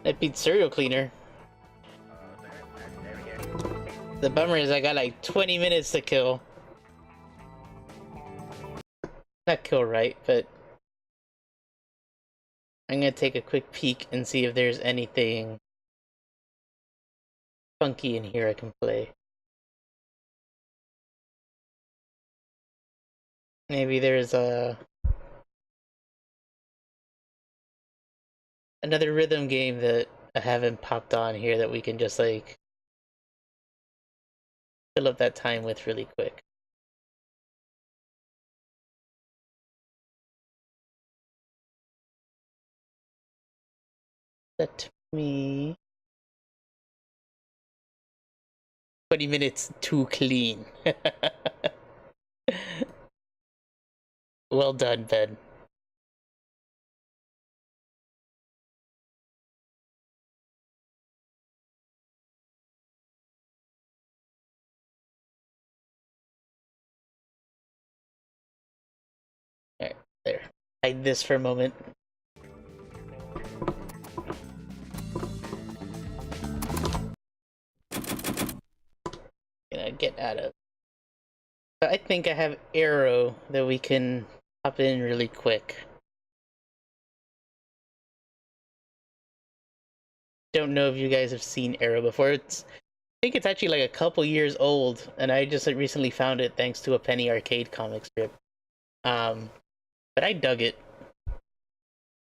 that beats Serial Cleaner. The bummer is I got like 20 minutes to kill. Not kill right, but I'm gonna take a quick peek and see if there's anything funky in here I can play. Maybe there's another rhythm game that I haven't popped on here that we can just like fill up that time with really quick. Let me 20 minutes to clean. Well done, Ben. Alright, there. Hide this for a moment. Gonna get out of. But I think I have arrow that we can hop in really quick. Don't know if you guys have seen arrow before. I think it's actually like a couple years old, and I just recently found it thanks to a Penny Arcade comic strip. But I dug it.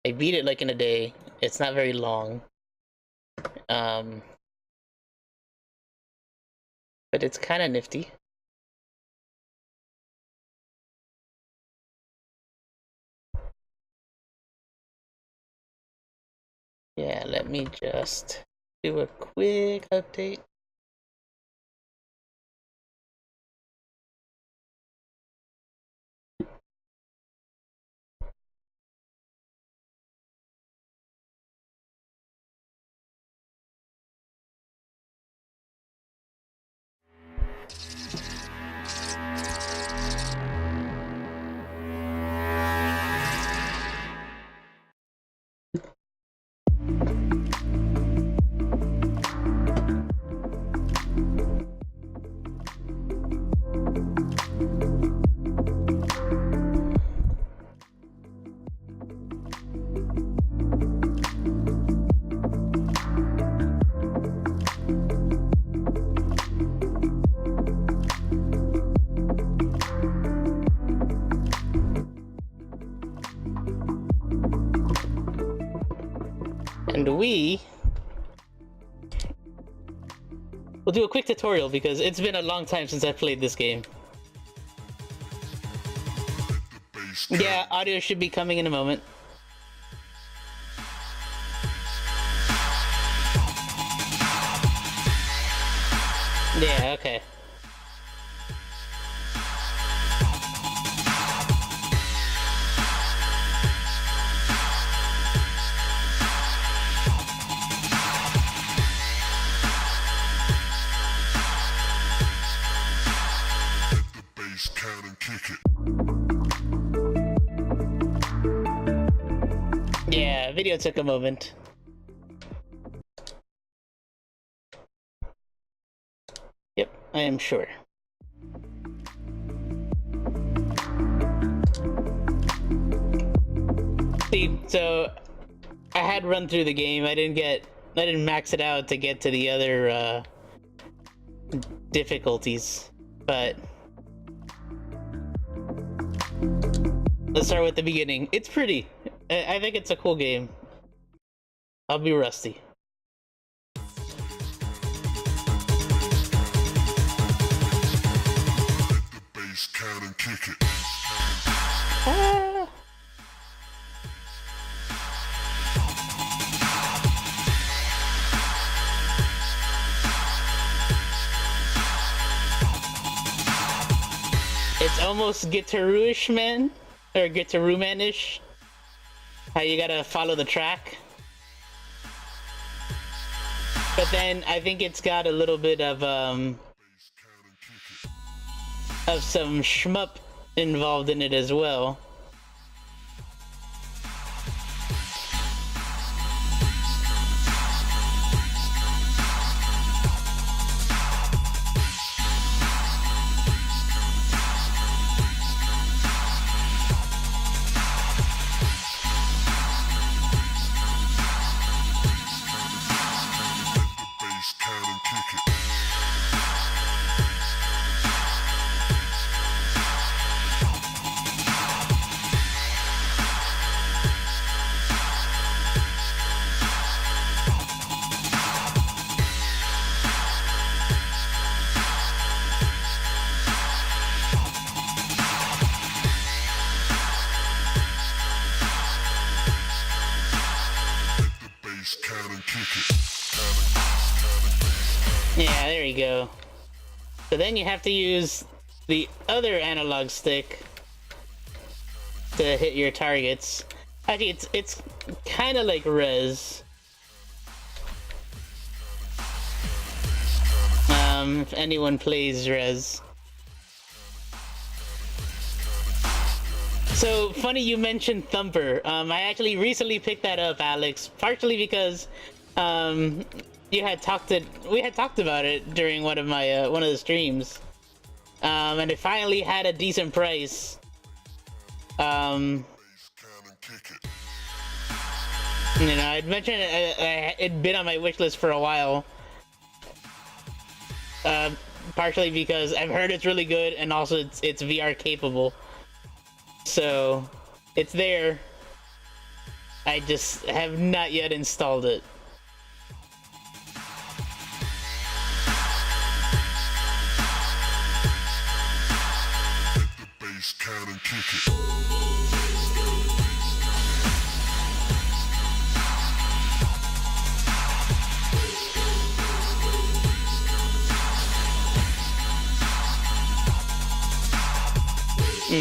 I beat it like in a day. It's not very long. But it's kind of nifty. Yeah, let me just do a quick update. And we'll do a quick tutorial because it's been a long time since I played this game. Yeah, audio should be coming in a moment. Yeah, okay. Yeah, video took a moment. Yep, I am sure. See, so I had run through the game. I didn't max it out to get to the other difficulties. but let's start with the beginning. It's pretty. I think it's a cool game. I'll be rusty. Bass cannon, kick it. Ah. It's almost Guitar-ish, man, or Guitar-man-ish. How you gotta follow the track. But then I think it's got a little bit of some shmup involved in it as well. Yeah, there you go. So then you have to use the other analog stick to hit your targets. Actually, it's kind of like Res. If anyone plays Res. So funny you mentioned Thumper. I actually recently picked that up, Alex, partially because we had talked about it during one of my one of the streams, and it finally had a decent price. You know, I'd mentioned it'd been on my wish list for a while. Partially because I've heard it's really good, and also it's VR capable. So it's there. I just have not yet installed it. Cannon, kick it.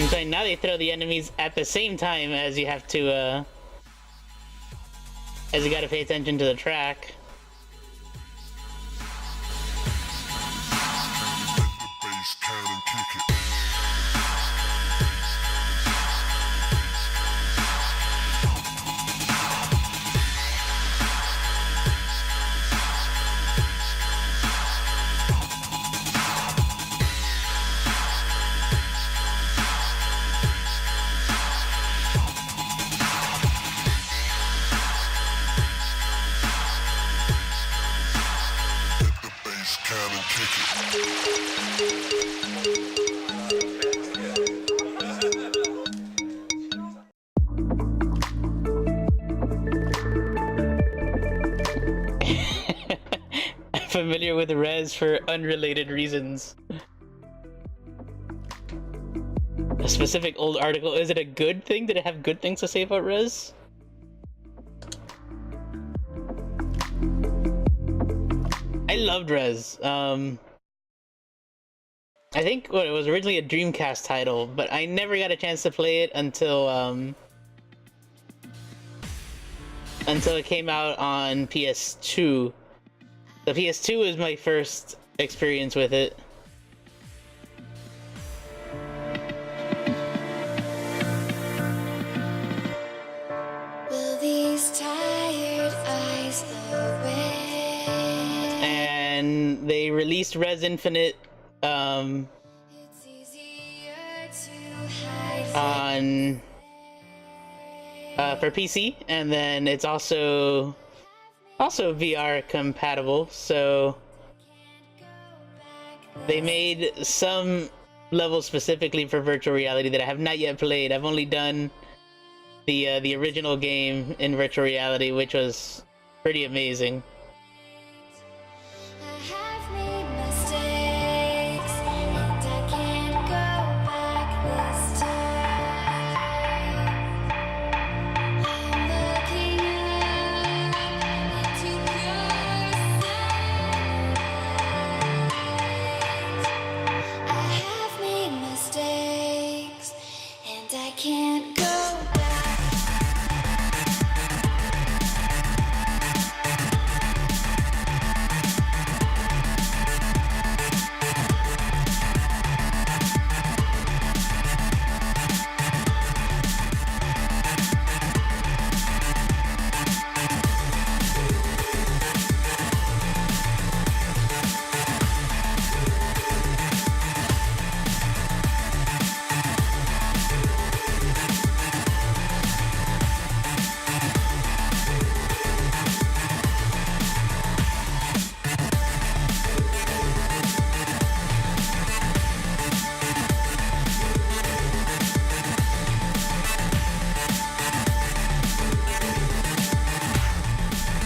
So now they throw the enemies at the same time as you have to, as you gotta pay attention to the track. Bass cannon, kick it. Familiar with Res for unrelated reasons. A specific old article. Is it a good thing? Did it have good things to say about Res? I loved Res. I think it was originally a Dreamcast title, but I never got a chance to play it until it came out on PS2. The PS2 was my first experience with it. Will these tired eyes away? And they released Res Infinite It's easier to hide on for PC, and then it's also VR compatible, so they made some levels specifically for virtual reality that I have not yet played. I've only done the original game in virtual reality, which was pretty amazing. I have made mistakes, and I can't go back this time. I'm looking up into pure sunlight. I have made mistakes, and I can't go back.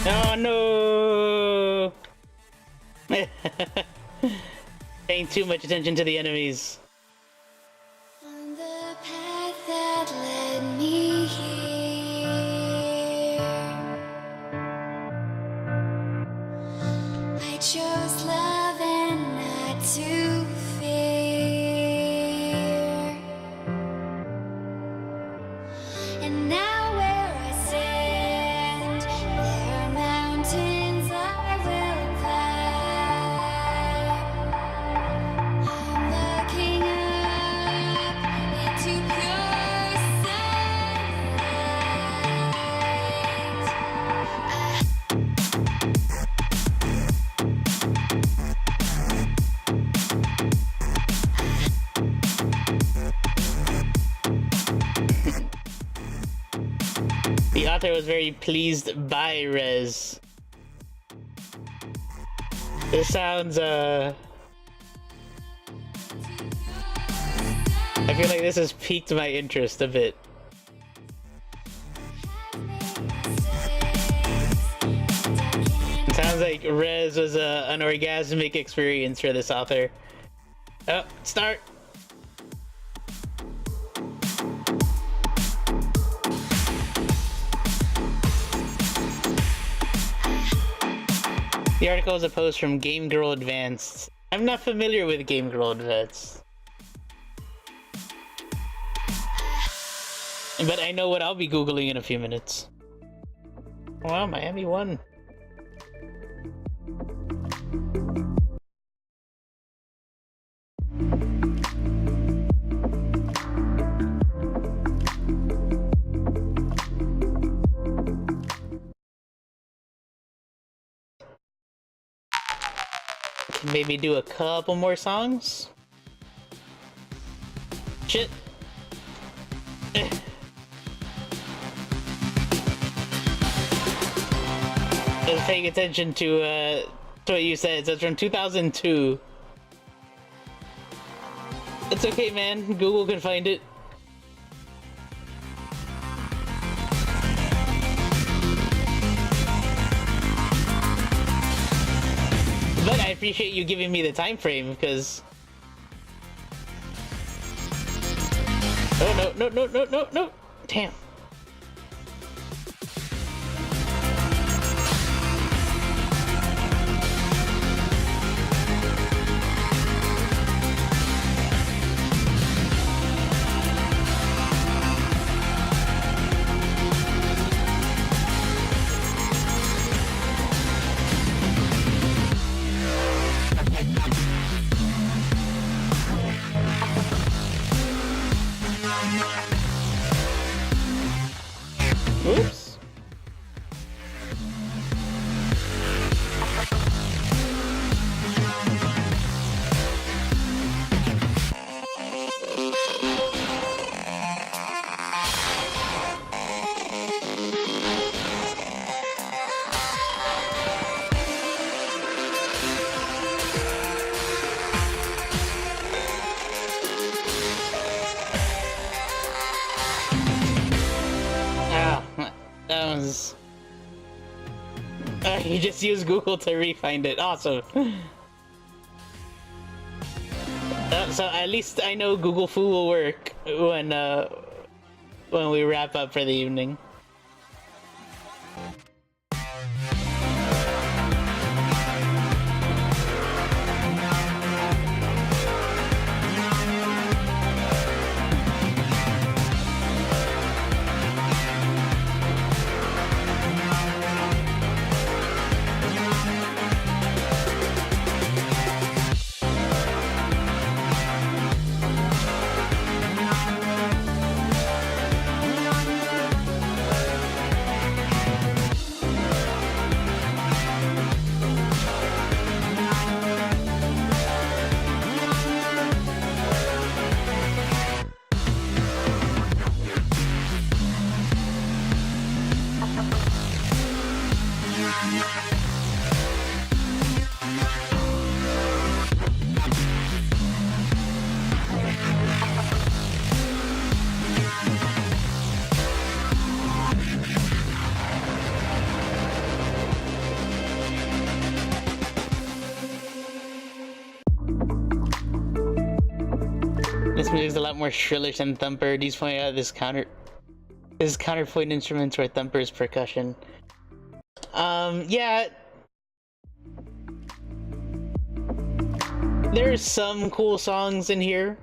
Oh no! Paying too much attention to the enemies. On the path that led me here, I chose love and not to fear. And now where I stand, there are mountains I will climb. I'm looking up into pure sunlight. The author was very pleased by Rez. This sounds, I feel like this has piqued my interest a bit. It sounds like Rez was an orgasmic experience for this author. Oh, start! The article is a post from Game Girl Advanced. I'm not familiar with Game Girl Advanced, but I know what I'll be Googling in a few minutes. Wow, Miami won. Can maybe do a couple more songs? Shit. I was paying attention to what you said. So it's from 2002. It's okay, man. Google can find it. But I appreciate you giving me the time frame because. Oh no! Damn. Oops. songs. You just use Google to re-find it. Awesome. So at least I know Google Foo will work when we wrap up for the evening. This music's a lot more shrillish than Thumper. He's pointing out this counterpoint instruments where Thumper's percussion. Yeah. There's some cool songs in here.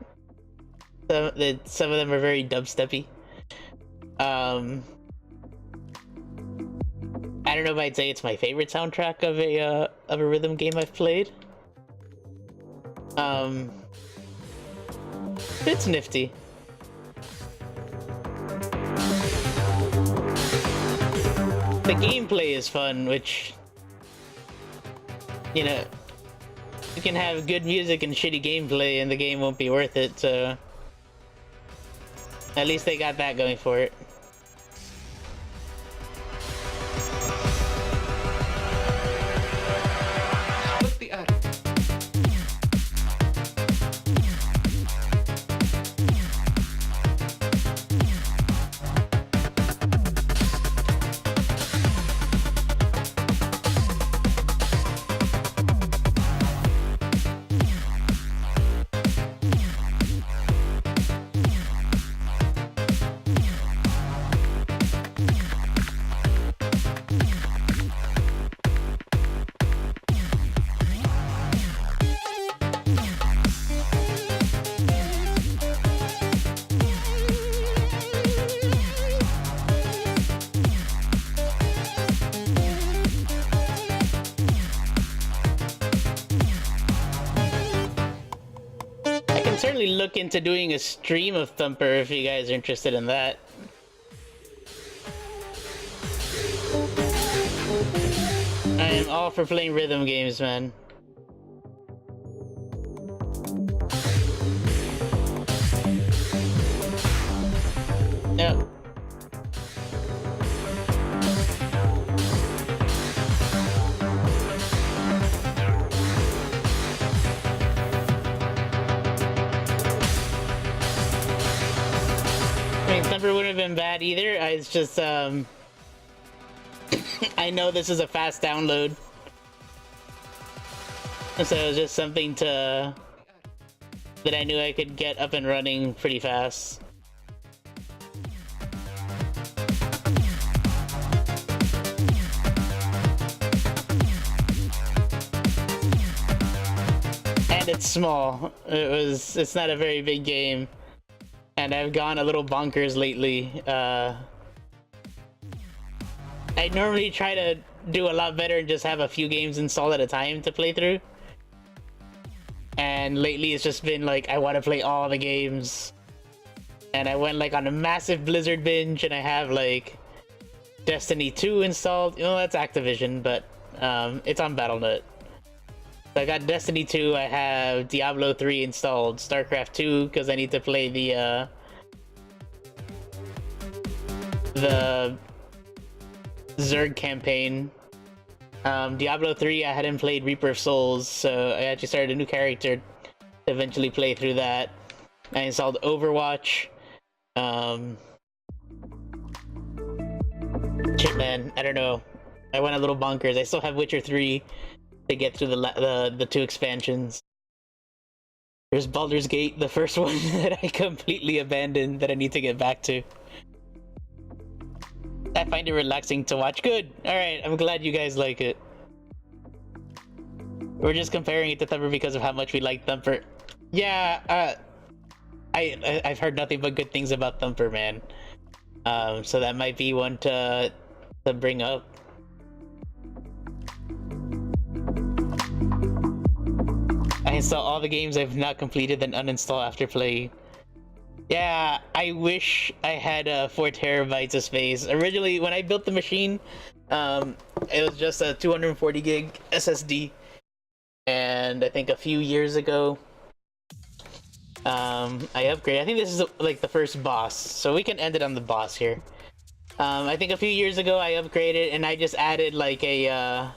Some of them are very dubsteppy. I don't know if I'd say it's my favorite soundtrack of a rhythm game I've played. It's nifty. The gameplay is fun, which, you know, you can have good music and shitty gameplay and the game won't be worth it, so at least they got that going for it. Split the atom. Certainly look into doing a stream of Thumper if you guys are interested in that. I am all for playing rhythm games, man. Yep. Thumper wouldn't have been bad either. It's just, I know this is a fast download. So it was just something that I knew I could get up and running pretty fast. And it's small. It's not a very big game. And I've gone a little bonkers lately. I normally try to do a lot better and just have a few games installed at a time to play through. And lately it's just been like, I want to play all the games. And I went like on a massive Blizzard binge and I have like Destiny 2 installed. You know, that's Activision, but it's on Battle.net. So I got Destiny 2, I have Diablo 3 installed, StarCraft 2 because I need to play the Zerg campaign. Diablo 3 I hadn't played Reaper of Souls, so I actually started a new character to eventually play through that. I installed Overwatch. Shit, man. I don't know. I went a little bonkers. I still have Witcher 3 to get through the two expansions. There's Baldur's Gate, the first one that I completely abandoned that I need to get back to. I find it relaxing to watch. Good. Alright, I'm glad you guys like it. We're just comparing it to Thumper because of how much we like Thumper. Yeah, I've heard nothing but good things about Thumper, man. So that might be one to bring up. I install all the games I've not completed, then uninstall after playing. Yeah, I wish I had 4 terabytes of space. Originally, when I built the machine, it was just a 240 gig SSD. And I think a few years ago, I upgraded. I think this is like the first boss, so we can end it on the boss here. I think a few years ago I upgraded and I just added like a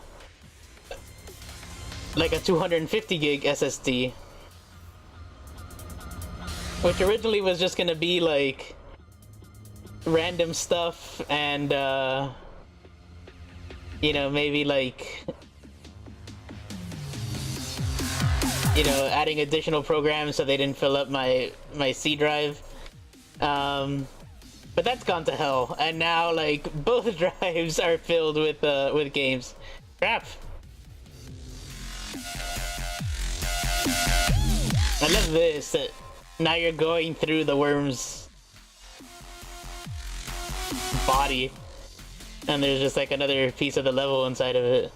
250 gig SSD, which originally was just gonna be like random stuff and you know, maybe like, you know, adding additional programs so they didn't fill up my C drive. But that's gone to hell, and now like both drives are filled with games. Crap. I love this. That now you're going through the worm's body, and there's just like another piece of the level inside of it.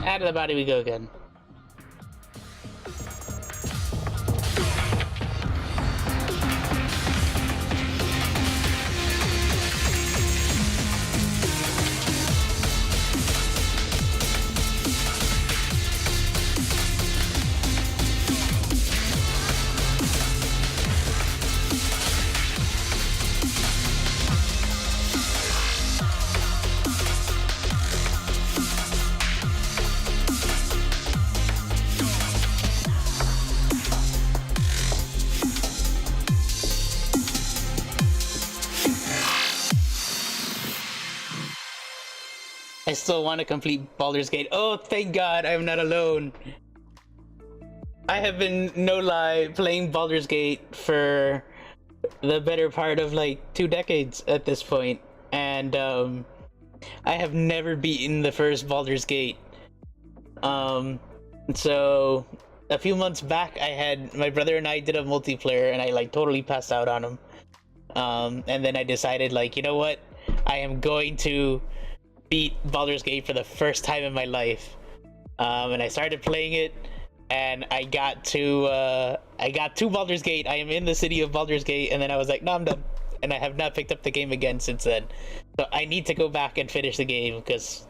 Out of the body we go again. I still want to complete Baldur's Gate. Oh, thank God, I'm not alone. I have been, no lie, playing Baldur's Gate for the better part of like 2 decades at this point, and I have never beaten the first Baldur's Gate. So a few months back, I had my brother and I did a multiplayer, and I like totally passed out on him. And then I decided, like, you know what? I am going to beat Baldur's Gate for the first time in my life. And I started playing it, and I got to Baldur's Gate. I am in the city of Baldur's Gate, and then I was like, no, I'm done. And I have not picked up the game again since then. So I need to go back and finish the game, because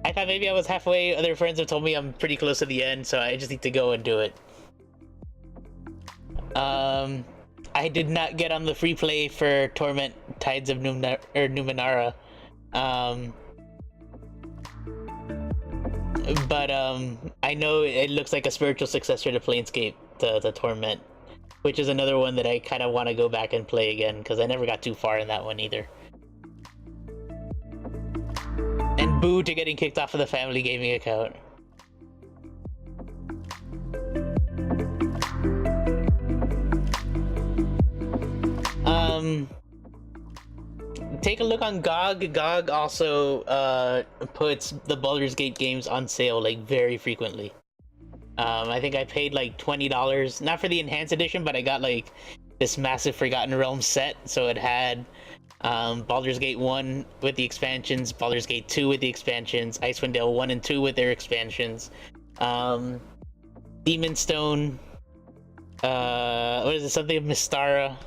I thought maybe I was halfway. Other friends have told me I'm pretty close to the end, so I just need to go and do it. I did not get on the free play for Torment Tides of Numenara. Um, but I know it looks like a spiritual successor to Planescape, the Torment, which is another one that I kind of want to go back and play again because I never got too far in that one either. And boo to getting kicked off of the family gaming account. Um, take a look on GOG. GOG also puts the Baldur's Gate games on sale like very frequently. I think I paid like $20, not for the enhanced edition, but I got like this massive Forgotten Realms set. So it had Baldur's Gate 1 with the expansions, Baldur's Gate 2 with the expansions, Icewind Dale 1 and 2 with their expansions, Demon Stone, what is it, something of Mystara.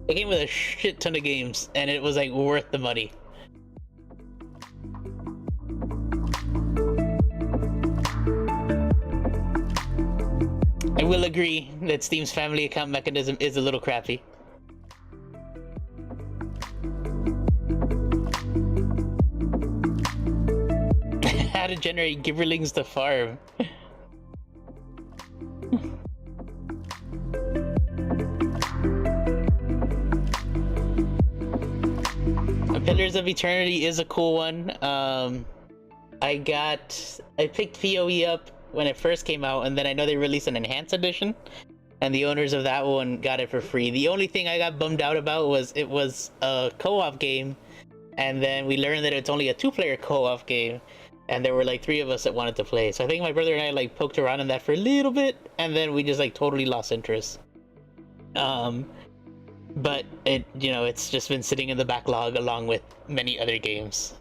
It came with a shit ton of games, and it was like worth the money. I will agree that Steam's family account mechanism is a little crappy. How to generate giverlings to farm. Pillars of Eternity is a cool one. I picked PoE up when it first came out, and then I know they released an enhanced edition, and the owners of that one got it for free. The only thing I got bummed out about was it was a co-op game, and then we learned that it's only a 2-player co-op game, and there were like 3 of us that wanted to play. So I think my brother and I like poked around in that for a little bit, and then we just like totally lost interest. But it's just been sitting in the backlog along with many other games.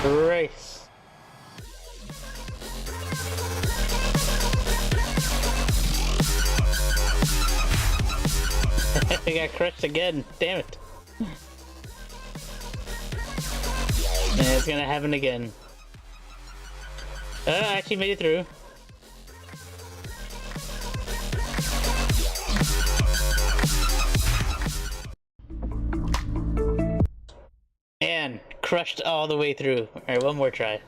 Race. I got crushed again. Damn it. And it's gonna happen again. I actually made it through. And crushed all the way through. Alright, one more try.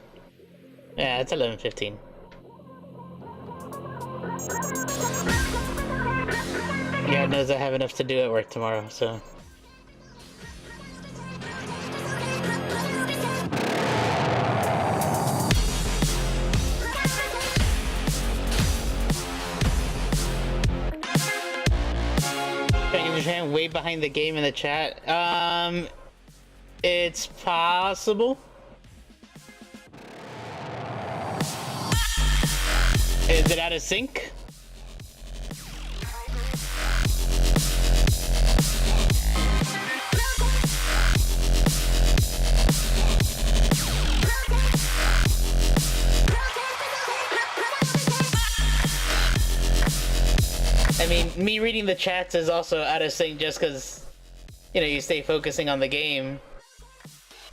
Yeah, it's 11:15. God knows I have enough to do at work tomorrow, so. Japan way behind the game in the chat. It's possible. Is it out of sync? I mean, me reading the chats is also out of sync just because, you know, you stay focusing on the game.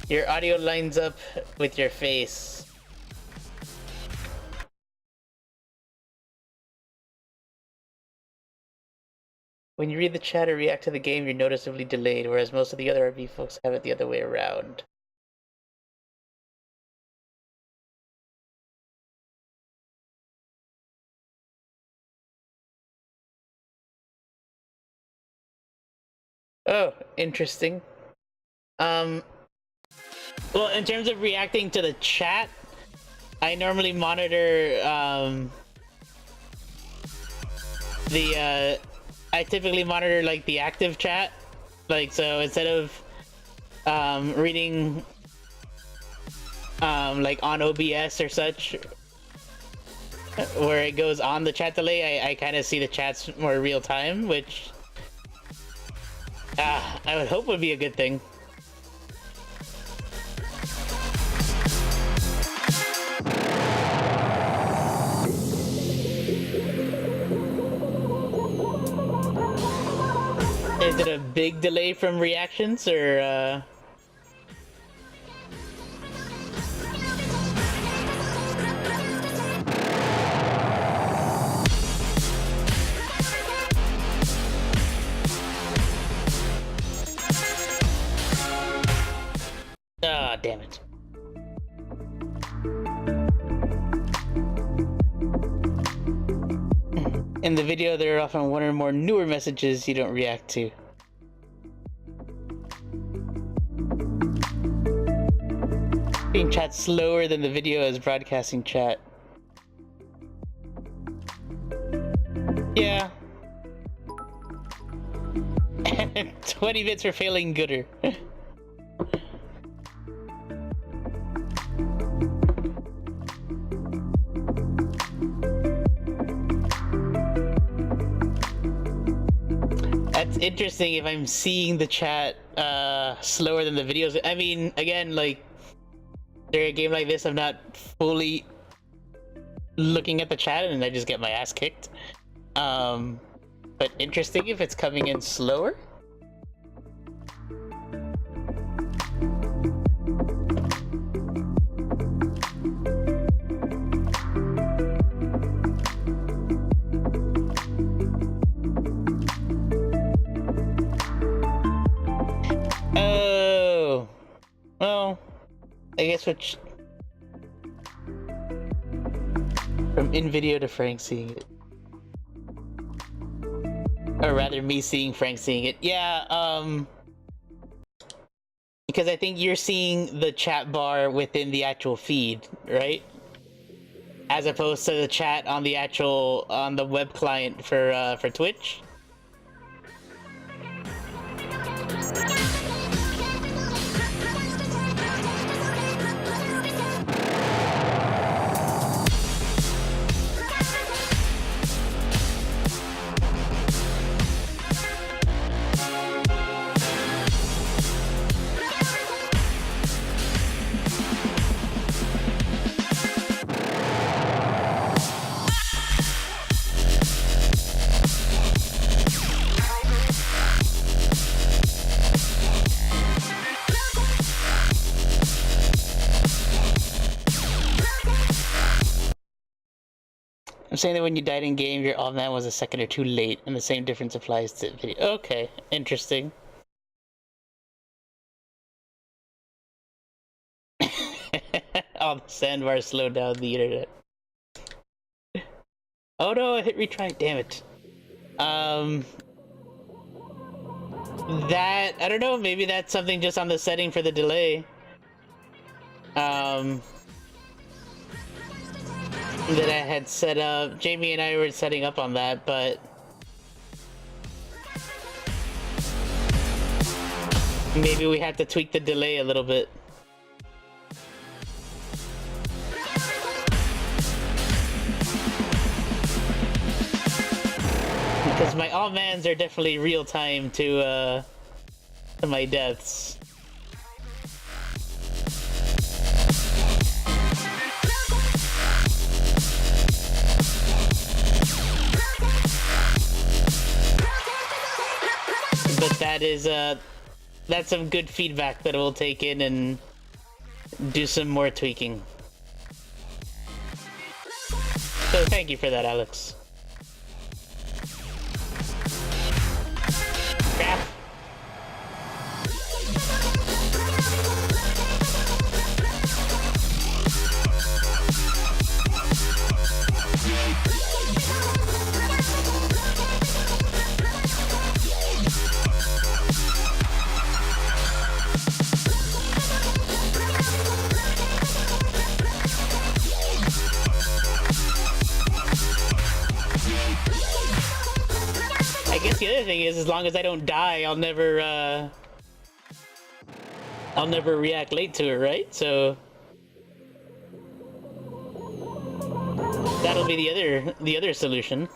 Your audio lines up with your face. When you read the chat or react to the game, you're noticeably delayed, whereas most of the other RP folks have it the other way around. Oh, interesting. Well, in terms of reacting to the chat, I normally monitor, I typically monitor, like, the active chat. Like, so instead of, reading, like, on OBS or such, where it goes on the chat delay, I kind of see the chats more real time, which... I would hope would be a good thing. Is it a big delay from reactions, or 'Ah, damn it. In the video, there are often one or more newer messages you don't react to. Being chat slower than the video is broadcasting chat. Yeah. 20 bits for failing gooder. That's interesting if I'm seeing the chat slower than the videos. I mean, again, like, during a game like this, I'm not fully looking at the chat and I just get my ass kicked. But interesting if it's coming in slower. Oh, well, I guess which from in video to Frank seeing it. Or rather, me seeing Frank seeing it. Yeah, because I think you're seeing the chat bar within the actual feed, right? As opposed to the chat on the actual, on the web client for Twitch. I'm saying that when you died in game, your old man was a second or two late, and the same difference applies to video. Okay, interesting. All the sandbars slowed down the internet. Oh no, I hit retry. Damn it. That I don't know. Maybe that's something just on the setting for the delay. That I had set up. Jamie and I were setting up on that, but maybe we have to tweak the delay a little bit. Because my all-mans are definitely real-time to my deaths. But that is, that's some good feedback that we'll take in and do some more tweaking. So thank you for that, Alex. Crap. I guess the other thing is, as long as I don't die, I'll never react late to it, right? So that'll be the other solution.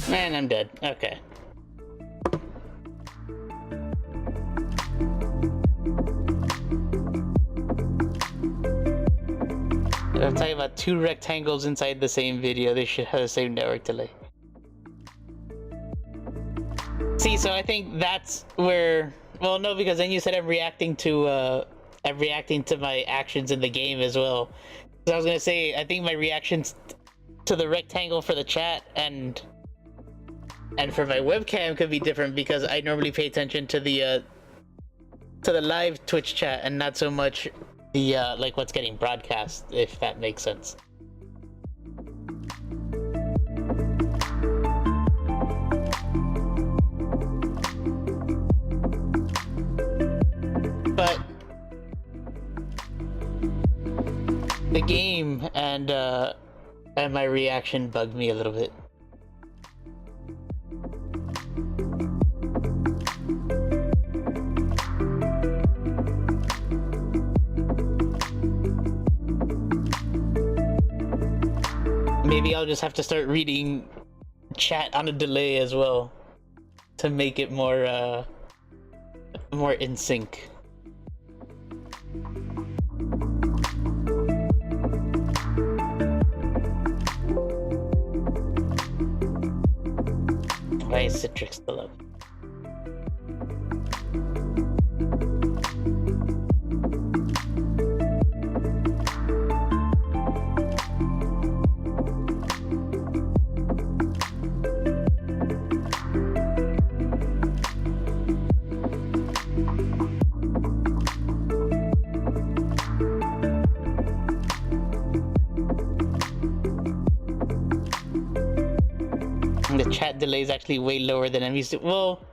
Man, I'm dead. Okay. I'm talking about two rectangles inside the same video. They should have the same network delay. See, so I think that's where... Well, no, because then you said I'm reacting to my actions in the game as well. So I was gonna say, I think my reactions to the rectangle for the chat and for my webcam could be different, because I normally pay attention to the live Twitch chat and not so much the like what's getting broadcast, if that makes sense. But the game and my reaction bugged me a little bit. Maybe I'll just have to start reading chat on a delay as well to make it more more in sync. Why is Citrix still up? The chat delay is actually way lower than I'm used to. Well,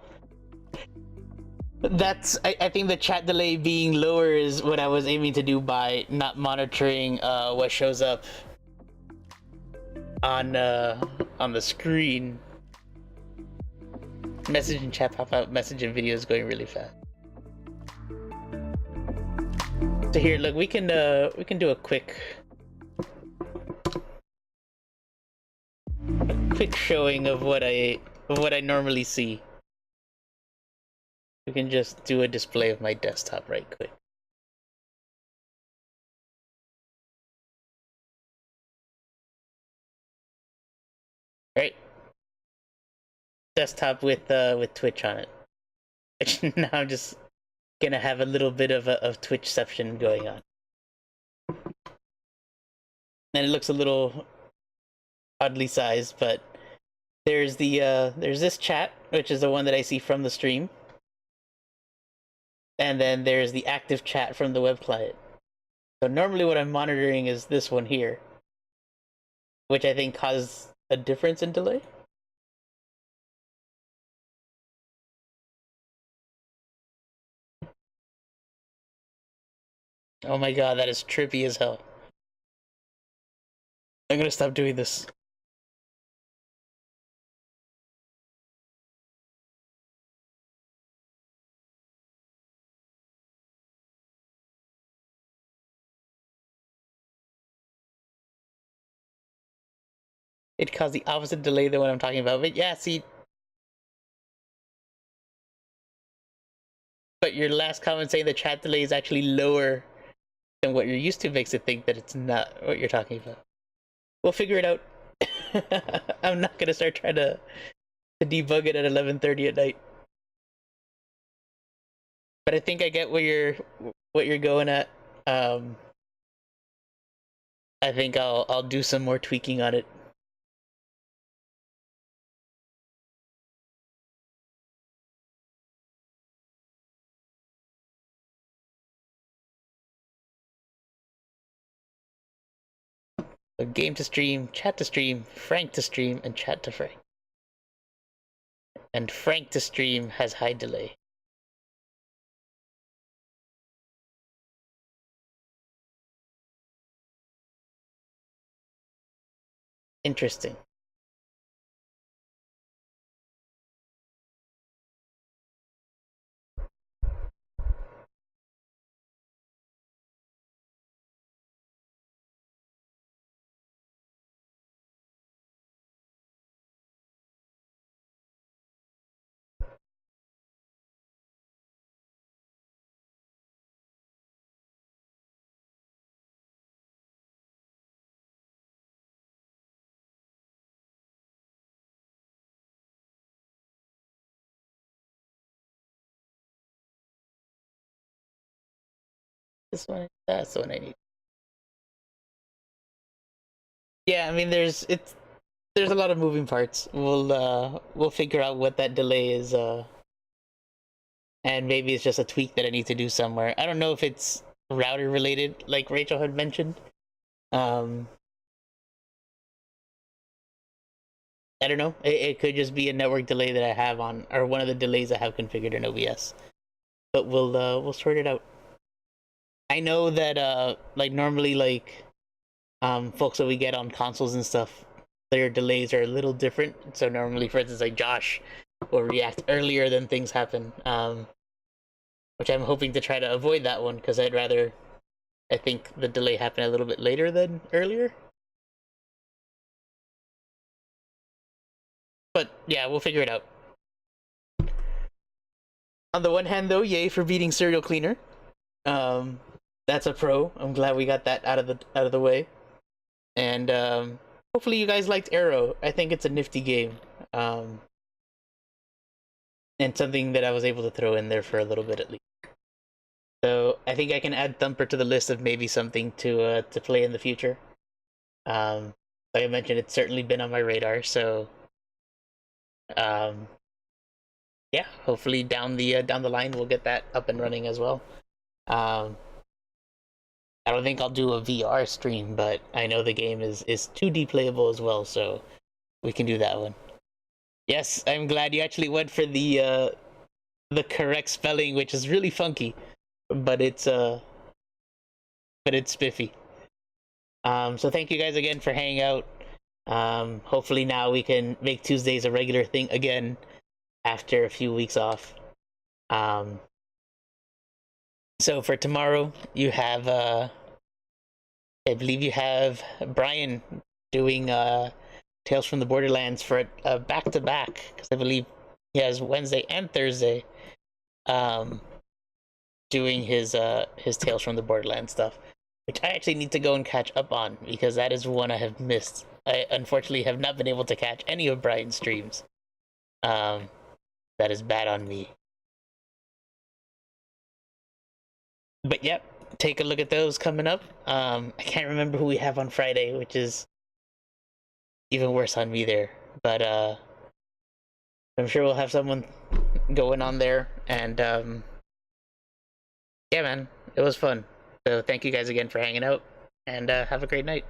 that's I think the chat delay being lower is what I was aiming to do by not monitoring what shows up on the screen. Message and chat pop out, message and video is going really fast. So here, look, we can do a quick showing of what I normally see. We can just do a display of my desktop right quick. right? Desktop with Twitch on it. Now I'm just gonna have a little bit of Twitchception going on, and it looks a little oddly sized, but there's there's this chat, which is the one that I see from the stream, and then there's the active chat from the web client. So normally what I'm monitoring is this one here, which I think causes a difference in delay. Oh my god, that is trippy as hell. I'm gonna stop doing this. It caused the opposite delay than what I'm talking about. But yeah, see. But your last comment saying the chat delay is actually lower than what you're used to makes it think that it's not what you're talking about. We'll figure it out. I'm not gonna start trying to debug it at 11:30 at night. But I think I get what you're going at. I think I'll do some more tweaking on it. So game to stream, chat to stream, Frank to stream, and chat to Frank. And Frank to stream has high delay. Interesting. This one, that's the one I need. Yeah, I mean, there's a lot of moving parts. We'll figure out what that delay is, and maybe it's just a tweak that I need to do somewhere. I don't know if it's router related, like Rachel had mentioned. Um, I don't know. It could just be a network delay that I have on, or one of the delays I have configured in OBS. But we'll sort it out. I know that like normally like folks that we get on consoles and stuff, their delays are a little different. So normally, for instance, like Josh will react earlier than things happen, which I'm hoping to try to avoid that one because I'd rather, I think, the delay happen a little bit later than earlier. But yeah, we'll figure it out. On the one hand, though, yay for beating Serial Cleaner. That's a pro. I'm glad we got that out of the way. And hopefully you guys liked Arrow. I think it's a nifty game. And something that I was able to throw in there for a little bit at least. So I think I can add Thumper to the list of maybe something to play in the future. Like I mentioned, it's certainly been on my radar. So yeah, hopefully down the line we'll get that up and running as well. I don't think I'll do a VR stream, but I know the game is 2D playable as well, so we can do that one. Yes, I'm glad you actually went for the correct spelling, which is really funky, but it's spiffy. So thank you guys again for hanging out. Hopefully now we can make Tuesdays a regular thing again after a few weeks off. So for tomorrow, you have I believe you have Brian doing Tales from the Borderlands for a back-to-back, because I believe he has Wednesday and Thursday doing his Tales from the Borderlands stuff. which I actually need to go and catch up on because that is one I have missed. I unfortunately have not been able to catch any of Brian's streams. That is bad on me. But yep, take a look at those coming up. I can't remember who we have on Friday, which is even worse on me there. But I'm sure we'll have someone going on there, and yeah, man, it was fun. So thank you guys again for hanging out, and have a great night.